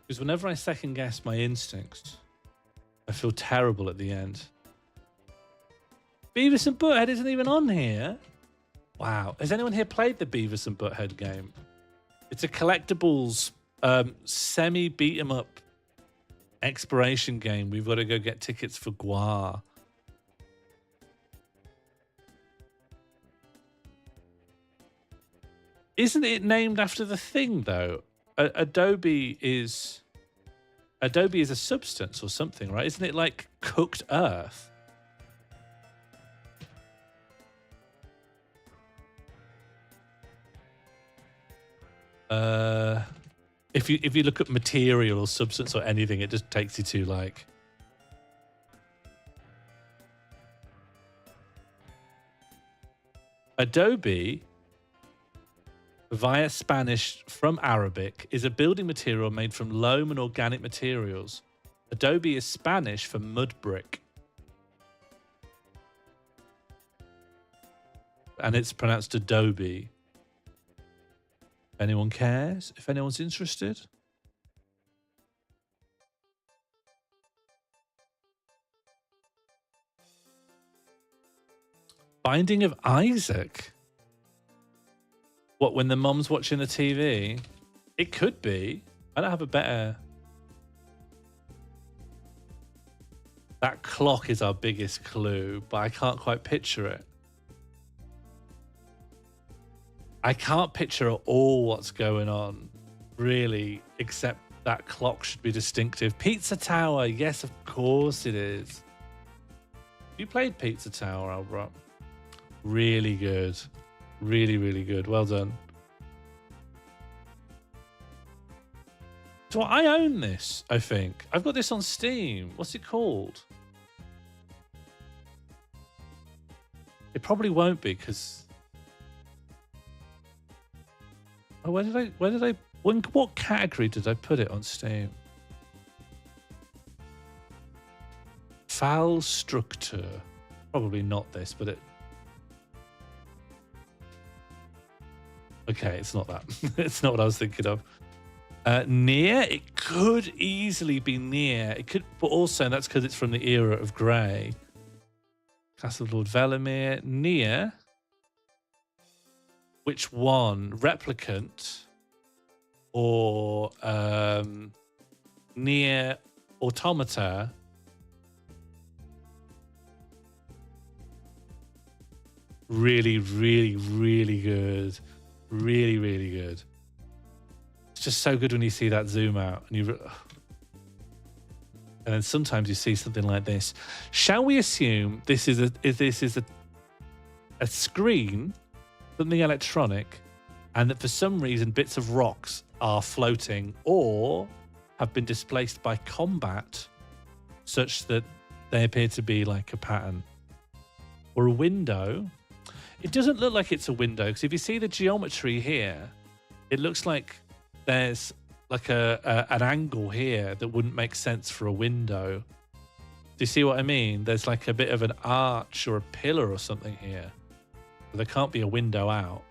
Because whenever I second guess my instincts, I feel terrible at the end. Beavis and Butthead isn't even on here. Wow. Has anyone here played the Beavis and Butthead game? It's a collectibles semi-beat-em-up exploration game. We've got to go get tickets for Gua. Isn't it named after the thing, though? Adobe is a substance or something, right? Isn't it like cooked earth? If you look at material or substance or anything, it just takes you to like... Adobe, via Spanish from Arabic, is a building material made from loam and organic materials. Adobe is Spanish for mud brick. And it's pronounced Adobe. If anyone cares, if anyone's interested. Binding of Isaac. What, when the mom's watching the TV? It could be. I don't have a better... That clock is our biggest clue, but I can't quite picture it. I can't picture at all what's going on, really, except that clock should be distinctive. Pizza Tower, yes, of course it is. You played Pizza Tower, Albert. Really good. Really, really good. Well done. So I own this, I think. I've got this on Steam. What's it called? It probably won't be because... Oh, what category did I put it on Steam? Foul structure. Probably not this, but it... Okay, it's not that. It's not what I was thinking of. Near, it could easily be near. It could, but also that's because it's from the era of Grey. Castle of Lord Velemir. Near. Which one? Replicant or Near Automata? Really, really, really good. Really, really good. It's just so good when you see that zoom out and then sometimes you see something like this. Shall we assume this is a screen, something electronic, and that for some reason bits of rocks are floating or have been displaced by combat such that they appear to be like a pattern or a window? It doesn't look like it's a window because if you see the geometry here, it looks like there's like an angle here that wouldn't make sense for a window. Do you see what I mean? There's like a bit of an arch or a pillar or something here. There can't be a window out.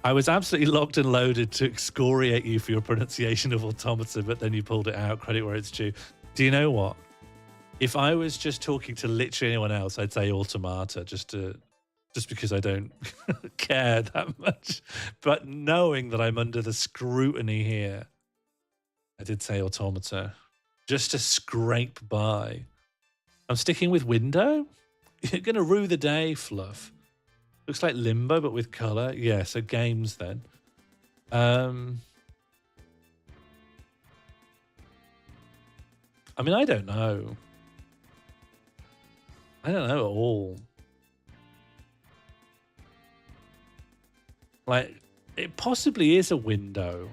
I was absolutely locked and loaded to excoriate you for your pronunciation of automata, but then you pulled it out. Credit where it's due. Do you know what? If I was just talking to literally anyone else, I'd say automata just to just because I don't care that much. But knowing that I'm under the scrutiny here, I did say automata, just to scrape by. I'm sticking with window. You're going to rue the day, Fluff. Looks like Limbo, but with color. Yeah, so games then. I mean, I don't know. I don't know at all. Like, it possibly is a window.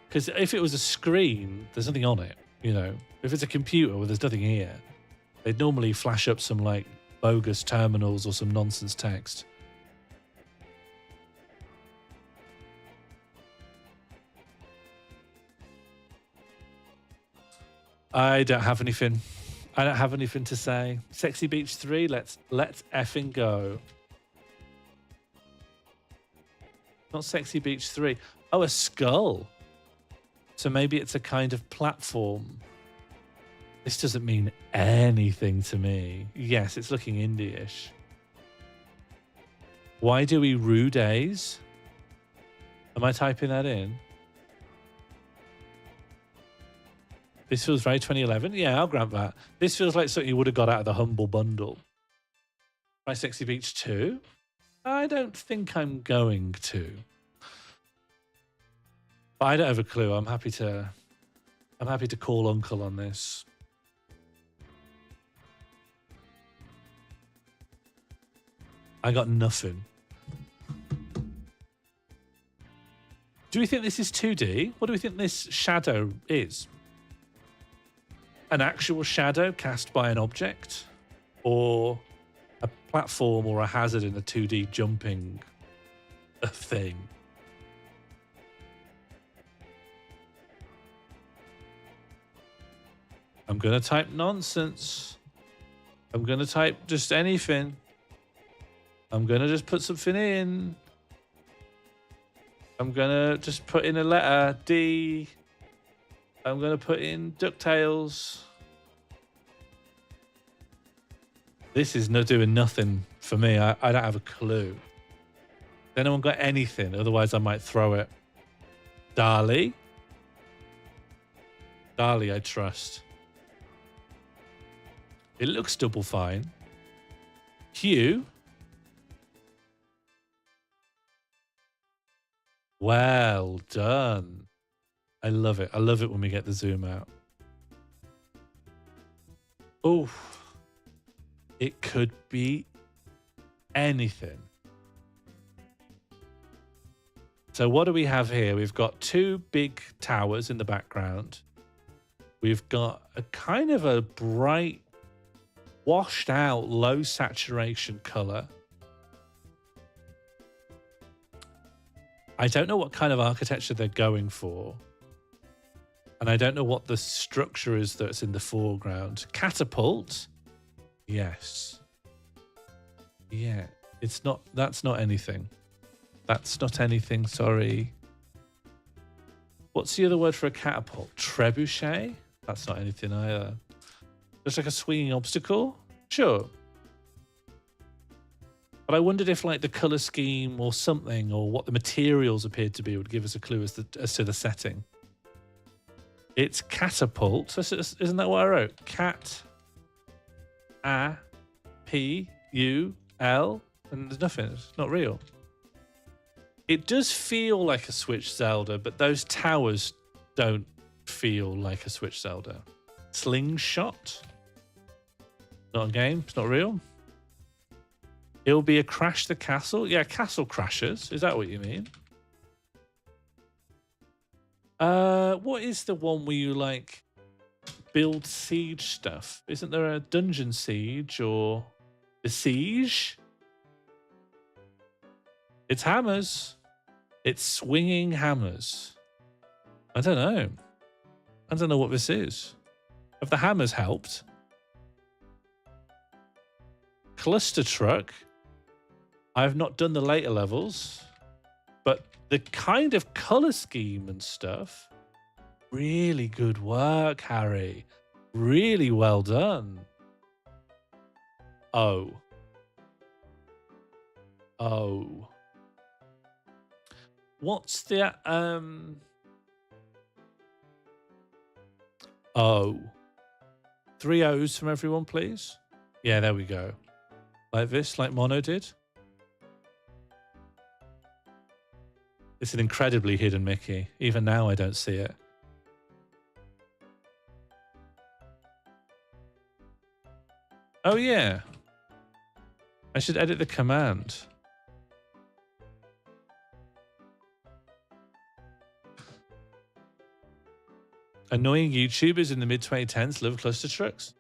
Because if it was a screen, there's nothing on it, you know. If it's a computer, well, there's nothing here. They'd normally flash up some, like, bogus terminals or some nonsense text. I don't have anything. I don't have anything to say. Sexy Beach 3, let's effing go. Not Sexy Beach 3. Oh, a skull. So maybe it's a kind of platform. This doesn't mean anything to me. Yes, it's looking indie-ish. Why do we rue days? Am I typing that in? This feels very 2011. Yeah, I'll grant that. This feels like something you would have got out of the Humble Bundle. Try Sexy Beach 2? I don't think I'm going to. But I don't have a clue. I'm happy to call Uncle on this. I got nothing. Do we think this is 2D? What do we think this shadow is? An actual shadow cast by an object? Or a platform or a hazard in a 2D jumping thing? I'm going to type nonsense. I'm going to type just anything. I'm going to just put something in. I'm going to just put in a letter, D. I'm going to put in DuckTales. This is not doing nothing for me. I don't have a clue. Anyone got anything? Otherwise, I might throw it. Dali. Dali, I trust. It looks double fine. Q. Well done. I love it. I love it when we get the zoom out. Oh, it could be anything. So what do we have here? We've got two big towers in the background. We've got a kind of a bright, washed out, low saturation color. I don't know what kind of architecture they're going for. And I don't know what the structure is that's in the foreground. Catapult? Yes. Yeah. It's not, that's not anything. That's not anything, sorry. What's the other word for a catapult? Trebuchet? That's not anything either. Just like a swinging obstacle? Sure. But I wondered if like the color scheme or something or what the materials appeared to be would give us a clue as to the setting. It's catapult. Isn't that what I wrote? Cat, A, P, U, L, and there's nothing. It's not real. It does feel like a Switch Zelda, but those towers don't feel like a Switch Zelda. Slingshot. Not a game. It's not real. It'll be a Crash the Castle. Yeah, Castle Crashers. Is that what you mean? What is the one where you like build siege stuff? Isn't there a dungeon siege or the siege? It's hammers. It's swinging hammers. I don't know. I don't know what this is. Have the hammers helped? Cluster truck. I have not done the later levels, but the kind of color scheme and stuff, really good work, Harry. Really well done. Oh. Oh. What's the Oh. 3 O's from everyone, please. Yeah, there we go. Like this, like Mono did. It's an incredibly hidden Mickey. Even now, I don't see it. Oh, yeah. I should edit the command. Annoying YouTubers in the mid-2010s love cluster trucks.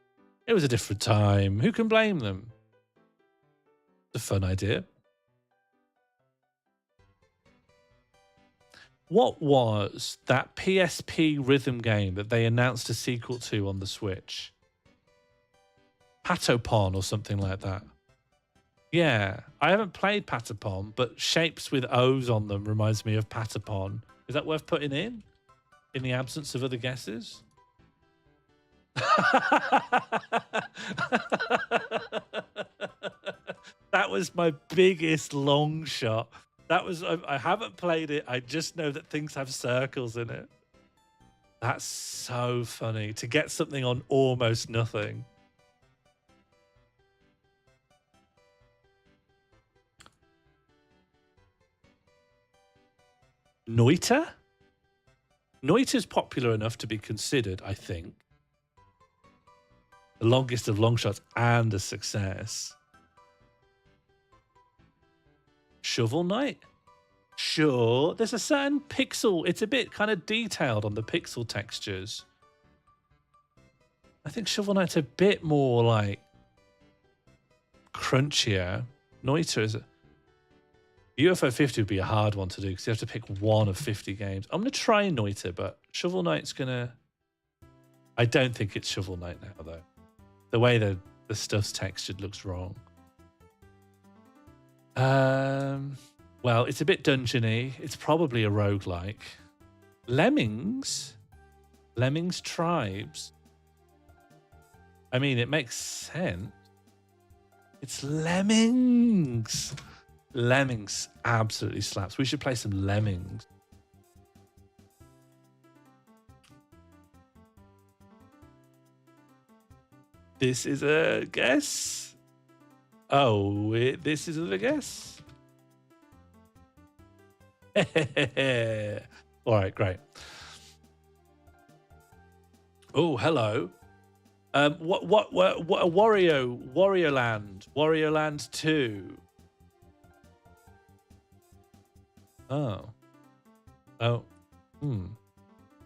It was a different time. Who can blame them? It's a fun idea. What was that PSP rhythm game that they announced a sequel to on the Switch? Patapon or something like that. Yeah, I haven't played Patapon, but shapes with O's on them reminds me of Patapon. Is that worth putting in the absence of other guesses? That was my biggest long shot. That was, I haven't played it. I just know that things have circles in it. That's so funny to get something on almost nothing. Noita? Noita's popular enough to be considered, I think, the longest of long shots and a success. Shovel Knight? Sure. There's a certain pixel. It's a bit kind of detailed on the pixel textures. I think Shovel Knight's a bit more like crunchier. Noita is UFO 50 would be a hard one to do because you have to pick one of 50 games. I'm going to try Noita, but Shovel Knight's going to... I don't think it's Shovel Knight now, though. The way the stuff's textured looks wrong. Well, it's a bit dungeony. It's probably a roguelike. Lemmings? Lemmings Tribes? I mean, it makes sense. It's Lemmings. Lemmings absolutely slaps. We should play some Lemmings. This is a guess. Oh, this is a guess. All right, great. Oh, hello. What Wario Land 2. Oh.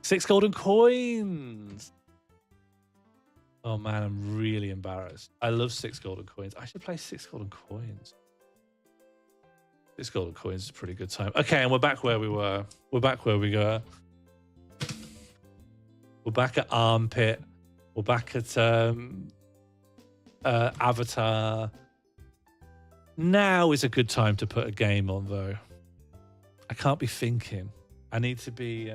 6 golden coins. Oh man, I'm really embarrassed. I love 6 golden coins. I should play 6 golden coins. 6 golden coins is a pretty good time. Okay, and we're back where we were. We're back where we were. We're back at Armpit. We're back at Avatar. Now is a good time to put a game on, though. I can't be thinking. I need to be.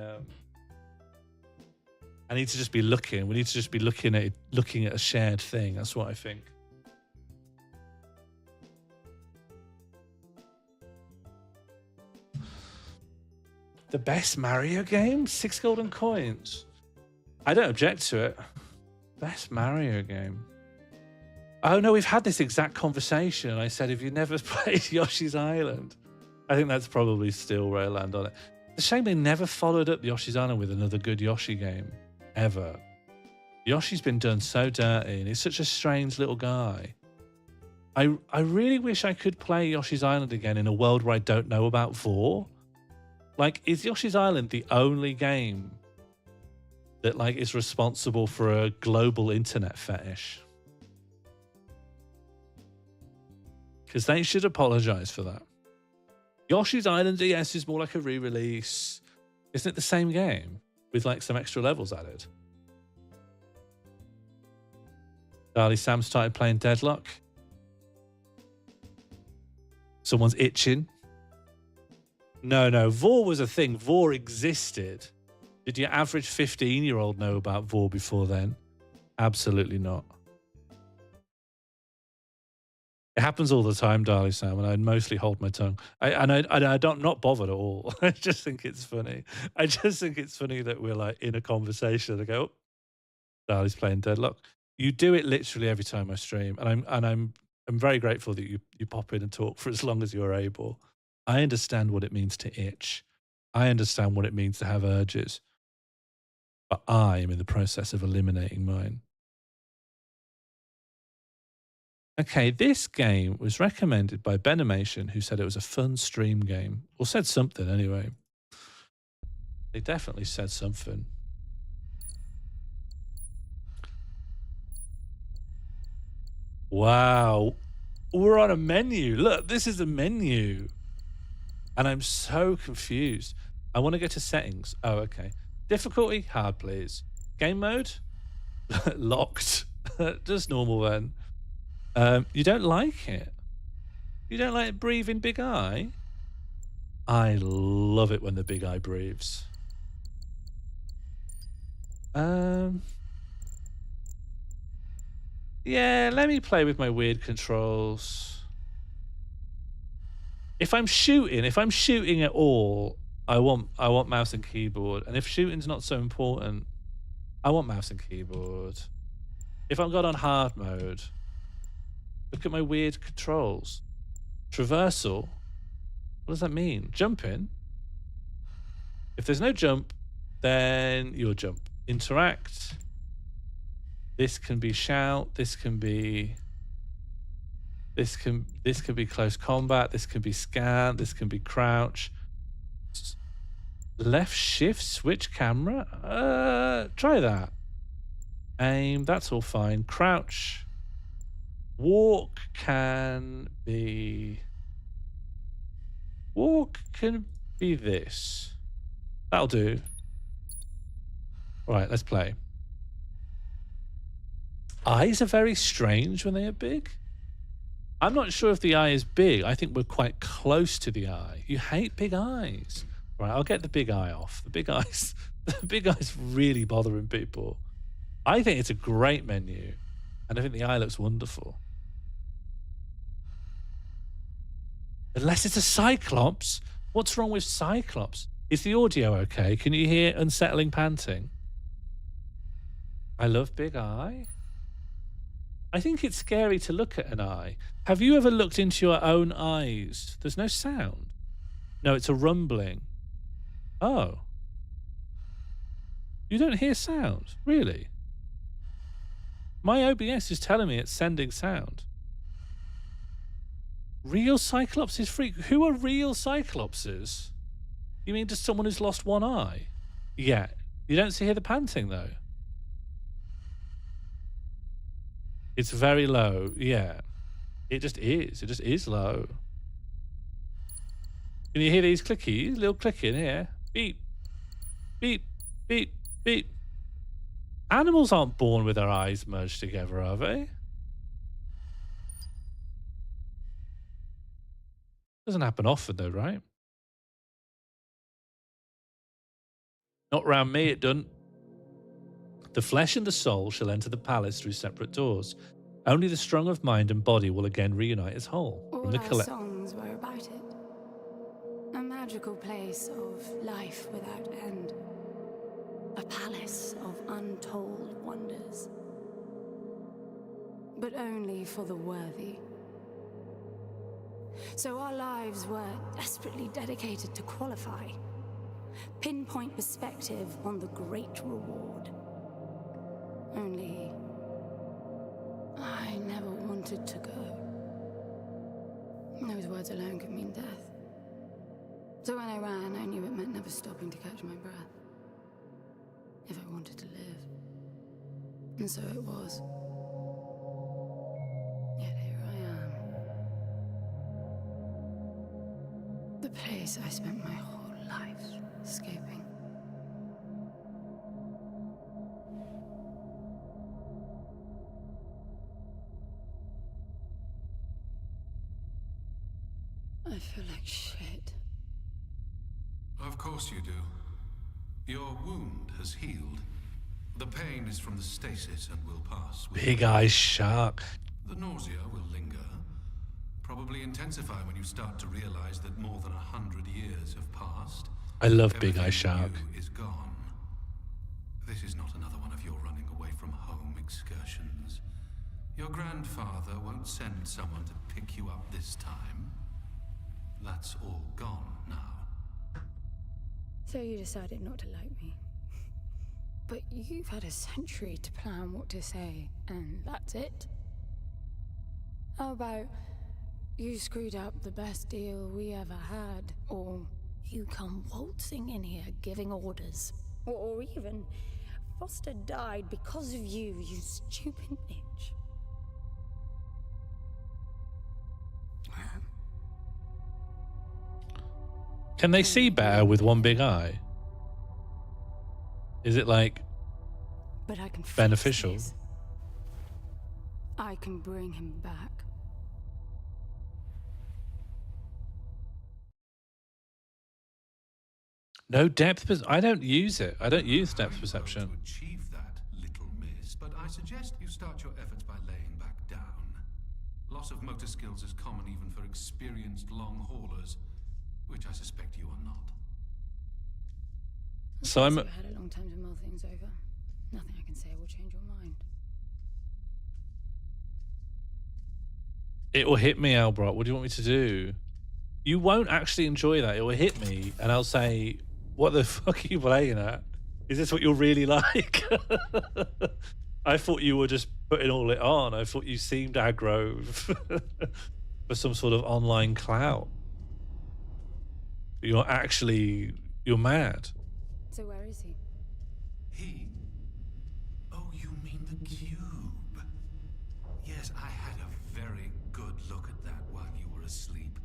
I need to just be looking. We need to just be looking at a shared thing. That's what I think. The best Mario game? 6 golden coins. I don't object to it. Best Mario game. Oh no, we've had this exact conversation. I said, if you never played Yoshi's Island, I think that's probably still where I land on it. It's a shame they never followed up Yoshi's Island with another good Yoshi game. Ever. Yoshi's been done so dirty and he's such a strange little guy. I really wish I could play Yoshi's Island again in a world where I don't know about Vor. Like, is Yoshi's Island the only game that like is responsible for a global internet fetish? Because they should apologize for that. Yoshi's Island DS is more like a re-release. Isn't it the same game with like some extra levels added? Darlie Sam started playing Deadlock. Someone's itching. No, Vor was a thing. Vor existed. Did your average 15-year-old know about Vor before then? Absolutely not. It happens all the time, Darley Sam, and I mostly hold my tongue. I don't not bothered at all. I just think it's funny. I just think it's funny that we're like in a conversation and I go, oh, Darley's playing Deadlock. You do it literally every time I stream, and I'm very grateful that you pop in and talk for as long as you're able. I understand what it means to itch. I understand what it means to have urges. But I am in the process of eliminating mine. Okay, this game was recommended by Benimation, who said it was a fun stream game. Or said something anyway. They definitely said something. Wow. We're on a menu. Look, this is a menu. And I'm so confused. I want to go to settings. Oh, okay. Difficulty, hard, please. Game mode, locked. Just normal then. You don't like it? You don't like breathing Big Eye? I love it when the Big Eye breathes. Yeah, let me play with my weird controls. If I'm shooting at all, I want mouse and keyboard. And if shooting's not so important, I want mouse and keyboard. If I've got on hard mode, look at my weird controls. Traversal. What does that mean? Jumping? If there's no jump, then you'll jump. Interact. This can be shout. This can be close combat. This can be scan. This can be crouch. Left shift, switch camera. Try that. Aim. That's all fine. Crouch. Walk can be this. That'll do. All right, let's play. Eyes are very strange when they are big. I'm not sure if the eye is big. I think we're quite close to the eye. You hate big eyes. Right, I'll get the big eye off. The big eyes really bothering people. I think it's a great menu. And I think the eye looks wonderful. Unless it's a Cyclops. What's wrong with Cyclops? Is the audio okay? Can you hear unsettling panting? I love Big Eye. I think it's scary to look at an eye. Have you ever looked into your own eyes? There's no sound. No, it's a rumbling. Oh. You don't hear sound? Really? My OBS is telling me it's sending sound. Real Cyclopses freak. Who are real Cyclopses? You mean just someone who's lost one eye? Yeah. You don't hear the panting though. It's very low. Yeah. It just is. It just is low. Can you hear these clickies? Little clicking here. Beep. Beep. Beep. Beep. Animals aren't born with their eyes merged together, are they? Doesn't happen often though, right? Not round me, it doesn't. The flesh and the soul shall enter the palace through separate doors. Only the strong of mind and body will again reunite as whole. All our songs were about it. A magical place of life without end. A palace of untold wonders. But only for the worthy. So our lives were desperately dedicated to qualify. Pinpoint perspective on the great reward. Only I never wanted to go. Those words alone could mean death. So when I ran, I knew it meant never stopping to catch my breath. If I wanted to live. And so it was. Yet here I am. The place I spent my whole life escaping. I feel like shit. Of course you do. Your wound has healed. The pain is from the stasis and will pass. Big Eye Shark. The nausea will linger, Probably intensify when you start to realize that more than 100 years have passed. I love Big Eye Everything Shark. new is gone. This is not another one of your running away from home excursions. Your grandfather won't send someone to pick you up this time. That's all gone now. So you decided not to like me. But you've had a century to plan what to say, and that's it? How about you screwed up the best deal we ever had, or you come waltzing in here giving orders, or even Foster died because of you, you stupid bitch. Can they see better with one big eye? Is it like But I can fix beneficial? this. I can bring him back. No depth. I don't use it. I don't use depth I'm perception. going to achieve that, little miss, but I suggest you start your efforts by laying back down. Loss of motor skills is common even for experienced long haulers, which I suspect you are not. So I'm. You've had a long time to mull things over. Nothing I can say will change your mind. It will hit me, Albert. What do you want me to do? You won't actually enjoy that. It will hit me, and I'll say, "What the fuck are you playing at? Is this what you're really like?" I thought you were just putting all it on. I thought you seemed aggro for some sort of online clout. You're mad. So where is he? He? Oh, you mean the cube? Yes, I had a very good look at that while you were asleep.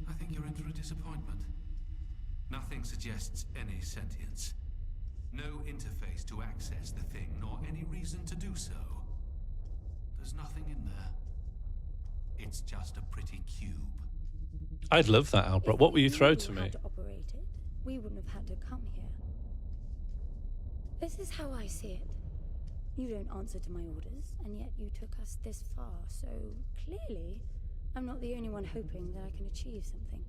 I think you're in for a disappointment. Nothing suggests any sentience. No interface to access the thing, nor any reason to do so. There's nothing in there. It's just a pretty cube. I'd love that, Albert. What will you throw to me? Had to operate it, we wouldn't have had to come here. This is how I see it. You don't answer to my orders, and yet you took us this far, so clearly I'm not the only one hoping that I can achieve something.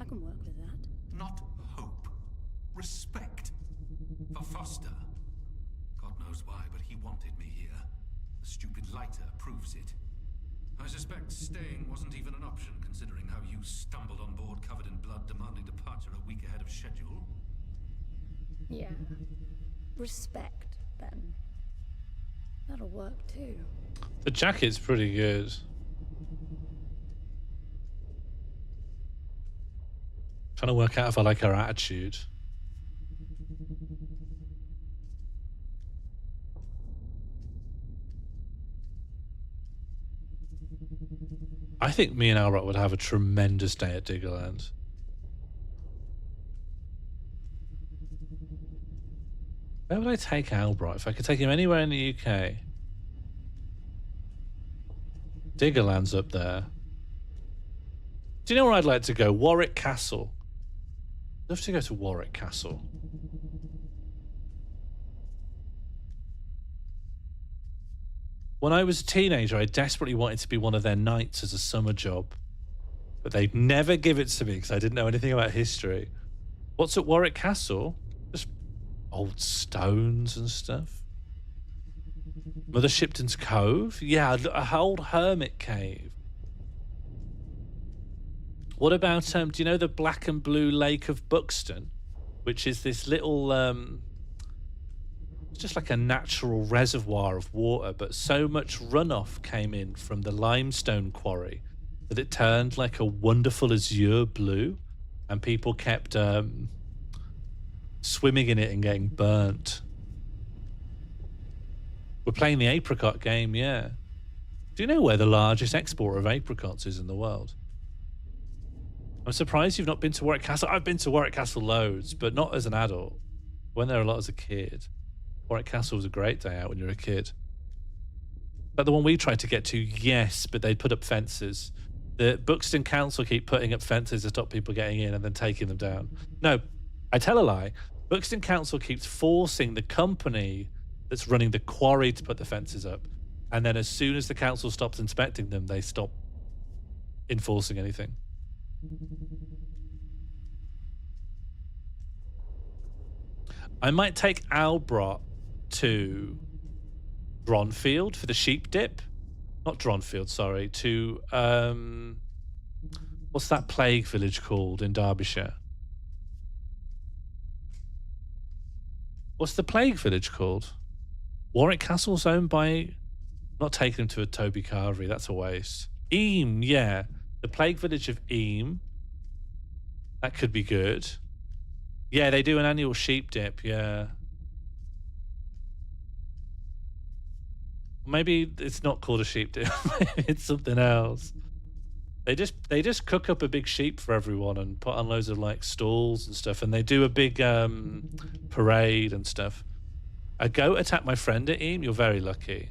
I can work with that. Not hope. Respect. For Foster. God knows why, but he wanted me here. The stupid lighter proves it. I suspect staying wasn't even an option, considering how you stumbled on board covered in blood, demanding departure a week ahead of schedule. Yeah. Respect, then. That'll work too. The jacket's pretty good. Trying to work out if I like her attitude. I think me and Alright would have a tremendous day at Diggerland. Where would I take Albright? If I could take him anywhere in the UK. Diggerland's up there. Do you know where I'd like to go? Warwick Castle. I'd love to go to Warwick Castle. When I was a teenager, I desperately wanted to be one of their knights as a summer job. But they'd never give it to me because I didn't know anything about history. What's at Warwick Castle? Just old stones and stuff. Mother Shipton's Cove? Yeah, a old hermit cave. What about, do you know the Black and Blue Lake of Buxton? Which is this little, it's just like a natural reservoir of water, but so much runoff came in from the limestone quarry that it turned like a wonderful azure blue, and people kept swimming in it and getting burnt. We're playing the apricot game, yeah. Do you know where the largest exporter of apricots is in the world? I'm surprised you've not been to Warwick Castle. I've been to Warwick Castle loads, but not as an adult. Went there a lot as a kid. Warwick Castle was a great day out when you were a kid. But the one we tried to get to, yes, but they'd put up fences. The Buxton Council keep putting up fences to stop people getting in and then taking them down. No, I tell a lie. Buxton Council keeps forcing the company that's running the quarry to put the fences up. And then as soon as the council stops inspecting them, they stop enforcing anything. I might take Albroth to Dronfield for the sheep dip. Not Dronfield, sorry. To, what's that plague village called in Derbyshire? What's the plague village called? Warwick Castle's owned by... Not taking him to a Toby Carvery, that's a waste. Eam, yeah. The plague village of Eam. That could be good. Yeah, they do an annual sheep dip, yeah. Maybe it's not called a sheep dip. Maybe it's something else. They just cook up a big sheep for everyone and put on loads of like stalls and stuff, and they do a big parade and stuff. A goat attacked my friend at Eam. You're very lucky.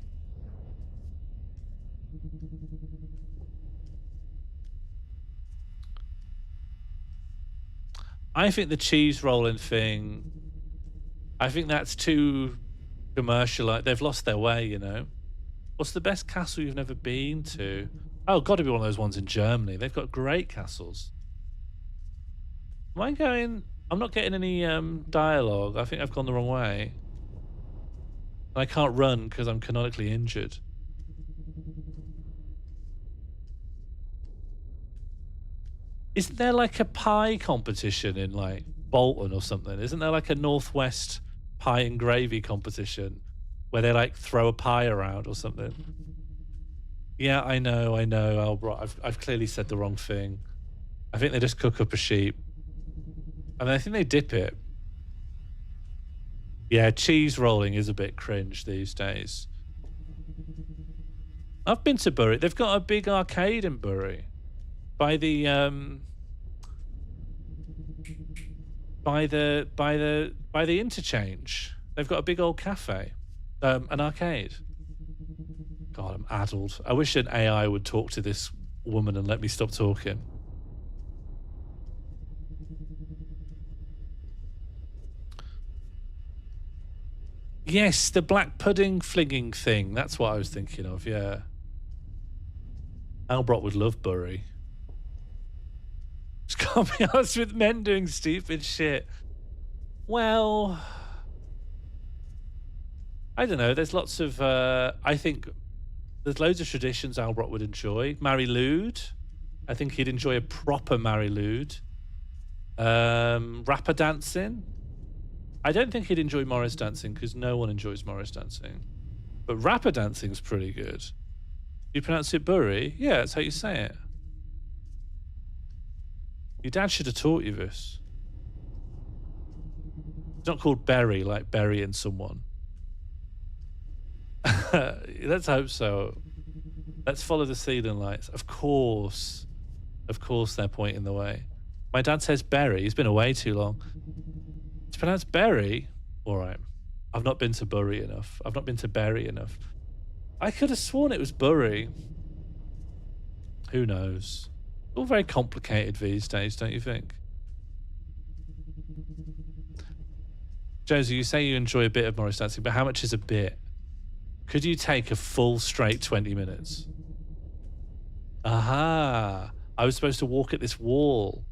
I think the cheese rolling thing, I think that's too commercial. Like, they've lost their way, you know. What's the best castle you've never been to? Oh, got to be one of those ones in Germany. They've got great castles. Am I going... I'm not getting any dialogue. I think I've gone the wrong way. I can't run because I'm canonically injured. Isn't there like a pie competition in like Bolton or something? Isn't there like a Northwest pie and gravy competition where they like throw a pie around or something? Yeah, I know, Albroth. I've clearly said the wrong thing. I think they just cook up a sheep. I mean, I think they dip it. Yeah, cheese rolling is a bit cringe these days. I've been to Bury. They've got a big arcade in Bury. By the interchange. They've got a big old cafe. An arcade. God, I'm addled. I wish an AI would talk to this woman and let me stop talking. Yes, the black pudding flinging thing. That's what I was thinking of, yeah. Albroth would love Bury. Just can't be asked with men doing stupid shit. Well, I don't know. There's lots of, I think there's loads of traditions Albroth would enjoy. Marry Lude. I think he'd enjoy a proper Marry Lude. Rapper dancing. I don't think he'd enjoy Morris dancing because no one enjoys Morris dancing. But rapper dancing's pretty good. You pronounce it Bury? Yeah, that's how you say it. Your dad should have taught you this. It's not called bury, like burying someone. Let's hope so. Let's follow the ceiling lights. Of course they're pointing the way. My dad says Bury. He's been away too long. It's pronounced Bury? All right. I've not been to Bury enough. I've not been to Bury enough. I could have sworn it was Bury. Who knows? All very complicated these days, don't you think? Josie, you say you enjoy a bit of Morris dancing, but how much is a bit? Could you take a full straight 20 minutes? Aha! I was supposed to walk at this wall.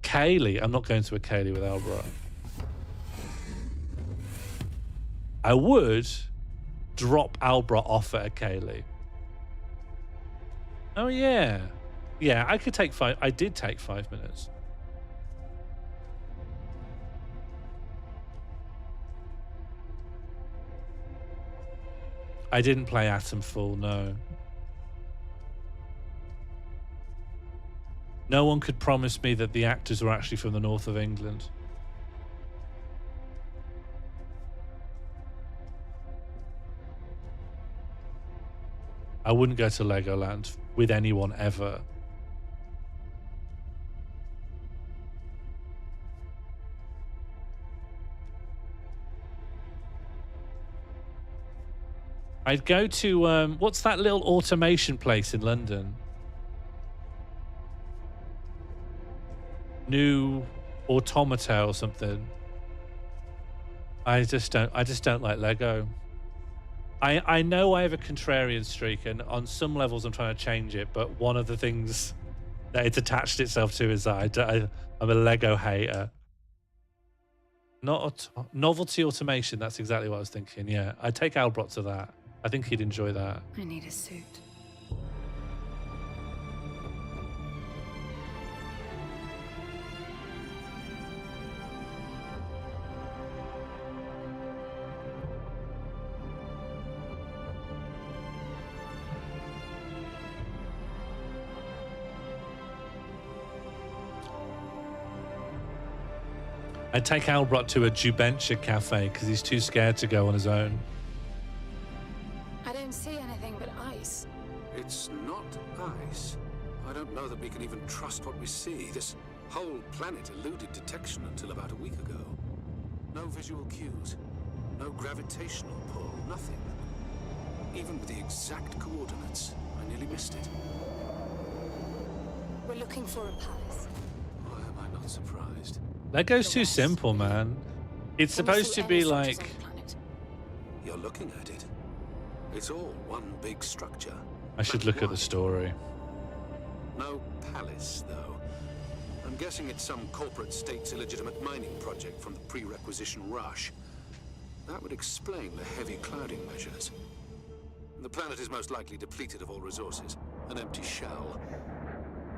Kaylee. I'm not going to a Kaylee with Albroth. I would drop Albroth off at a Kaylee. Oh, yeah. Yeah, I could take 5. I did take 5 minutes. I didn't play Atom Full, no. No one could promise me that the actors were actually from the north of England. I wouldn't go to Legoland with anyone ever. I'd go to, what's that little automation place in London? New Automata or something. I just don't like Lego. I know I have a contrarian streak, and on some levels I'm trying to change it, but one of the things that it's attached itself to is that I'm a Lego hater. Not novelty automation, that's exactly what I was thinking, yeah. I'd take Albert to that. I think he'd enjoy that. I need a suit. I'd take Albert to a Jubentia cafe because he's too scared to go on his own. I don't see anything but ice. It's not ice. I don't know that we can even trust what we see. This whole planet eluded detection until about a week ago. No visual cues, no gravitational pull, nothing. Even with the exact coordinates, I nearly missed it. We're looking for a palace. Why am I not surprised? Lego's too simple, man. It's supposed to be like... You're looking at it. It's all one big structure. I should look at the story. No palace, though. I'm guessing it's some corporate state's illegitimate mining project from the pre-requisition rush. That would explain the heavy clouding measures. The planet is most likely depleted of all resources. An empty shell.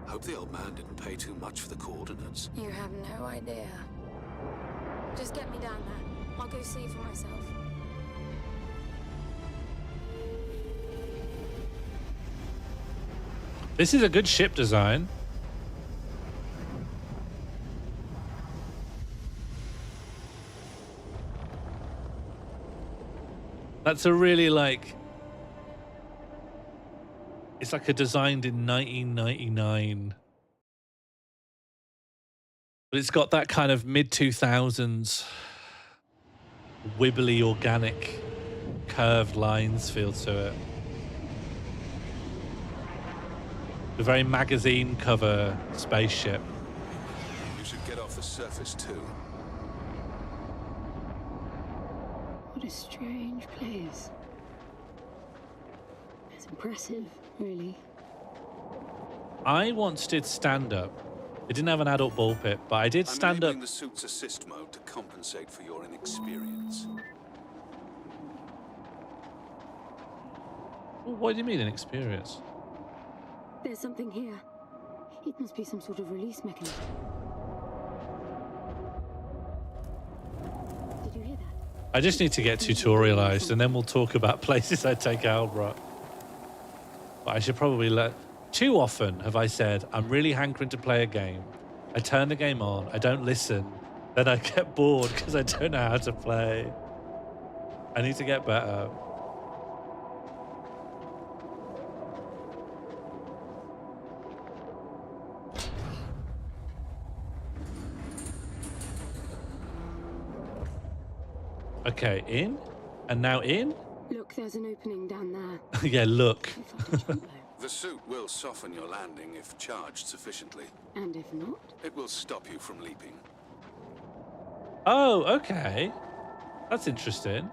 Hope the old man didn't pay too much for the coordinates. You have no idea. Just get me down there. I'll go see for myself. This is a good ship design. That's a really like... It's like a designed in 1999. But it's got that kind of mid-2000s wibbly, organic, curved lines feel to it. A very magazine cover spaceship. You should get off the surface too. What a strange place. It's impressive, really. I once did stand-up. It didn't have an adult ball pit, but I did stand up. I'm enabling the suit's assist mode to compensate for your inexperience. Well, what do you mean inexperience? There's something here. It must be some sort of release mechanism. Did you hear that? I just need to get tutorialized, and then we'll talk about places I take Albert. But I should probably let... Too often have I said, I'm really hankering to play a game. I turn the game on, I don't listen, then I get bored because I don't know how to play. I need to get better. Okay, in? And now in? Look, there's an opening down there. Yeah, look. The suit will soften your landing if charged sufficiently. And if not? It will stop you from leaping. Oh, okay. That's interesting.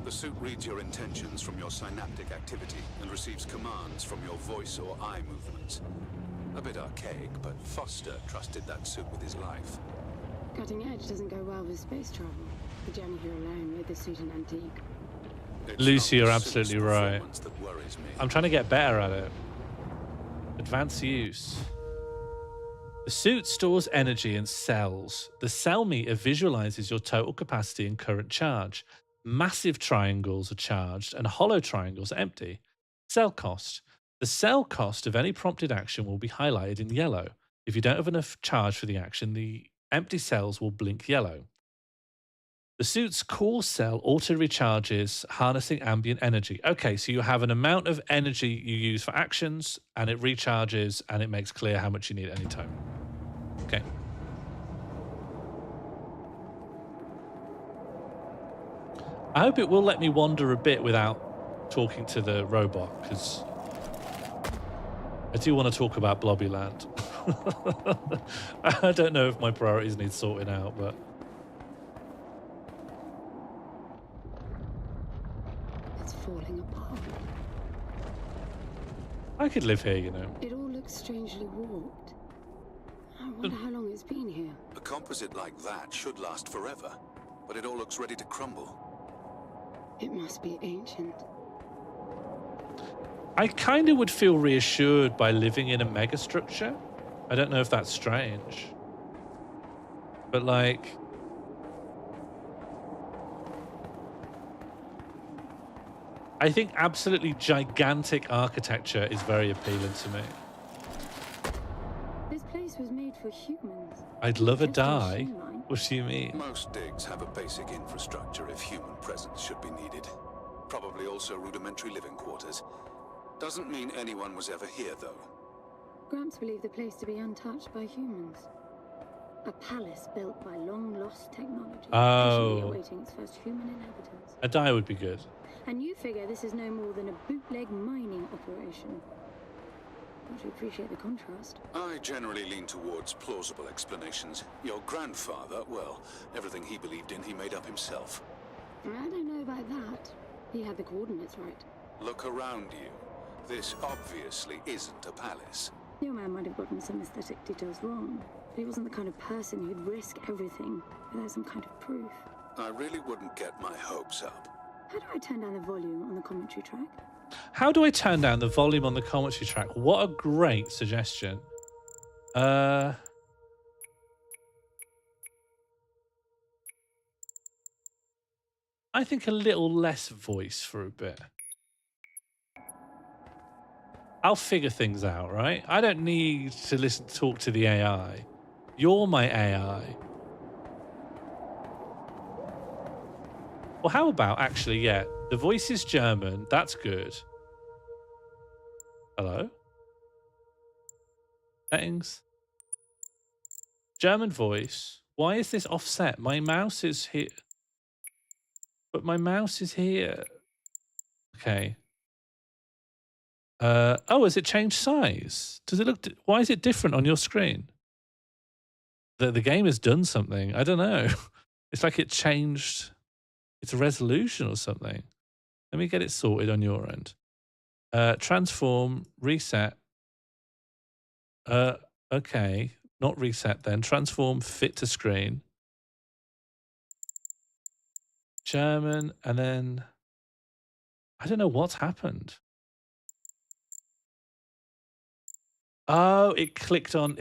The suit reads your intentions from your synaptic activity and receives commands from your voice or eye movements. A bit archaic, but Foster trusted that suit with his life. Cutting edge doesn't go well with space travel. The journey here alone made the suit an antique. It's Lucy, not you're the absolutely suit's right. performance that worries me. I'm trying to get better at it. Advanced use. The suit stores energy in cells. The cell meter visualizes your total capacity and current charge. Massive triangles are charged and hollow triangles are empty. Cell cost. The cell cost of any prompted action will be highlighted in yellow. If you don't have enough charge for the action, the empty cells will blink yellow. The suit's core cell auto-recharges, harnessing ambient energy. Okay, so you have an amount of energy you use for actions, and it recharges, and it makes clear how much you need at any time. Okay. I hope it will let me wander a bit without talking to the robot, because I do want to talk about Blobbyland. I don't know if my priorities need sorting out, but... falling apart. I could live here, you know. It all looks strangely warped. I wonder how long it's been here. A composite like that should last forever, but it all looks ready to crumble. It must be ancient. I kind of would feel reassured by living in a megastructure. I don't know if that's strange. But like... I think absolutely gigantic architecture is very appealing to me. This place was made for humans. I'd love a Just as die. streamlined. What do you mean? Most digs have a basic infrastructure if human presence should be needed. Probably also rudimentary living quarters. Doesn't mean anyone was ever here, though. Gramps believed the place to be untouched by humans. A palace built by long-lost technology. Oh. Patiently awaiting its first human inhabitants. A die would be good. And you figure this is no more than a bootleg mining operation. Don't you appreciate the contrast? I generally lean towards plausible explanations. Your grandfather, well, everything he believed in, he made up himself. I don't know about that. He had the coordinates right. Look around you. This obviously isn't a palace. Your man might have gotten some aesthetic details wrong, but he wasn't the kind of person who'd risk everything without some kind of proof. I really wouldn't get my hopes up. How do I turn down the volume on the commentary track? How do I turn down the volume on the commentary track? What a great suggestion. I think a little less voice for a bit. I'll figure things out, right? I don't need to talk to the AI. You're my AI. Well, how about actually, yeah, the voice is German. That's good. Hello? Settings. German voice. Why is this offset? My mouse is here. But my mouse is here. Okay. Oh, has it changed size? Does it look... Why is it different on your screen? The game has done something. I don't know. It's like it changed its resolution or something. Let me get it sorted on your end. Transform, reset. Okay. Not reset then. Transform, fit to screen. German, and then... I don't know what's happened. Oh, it clicked on...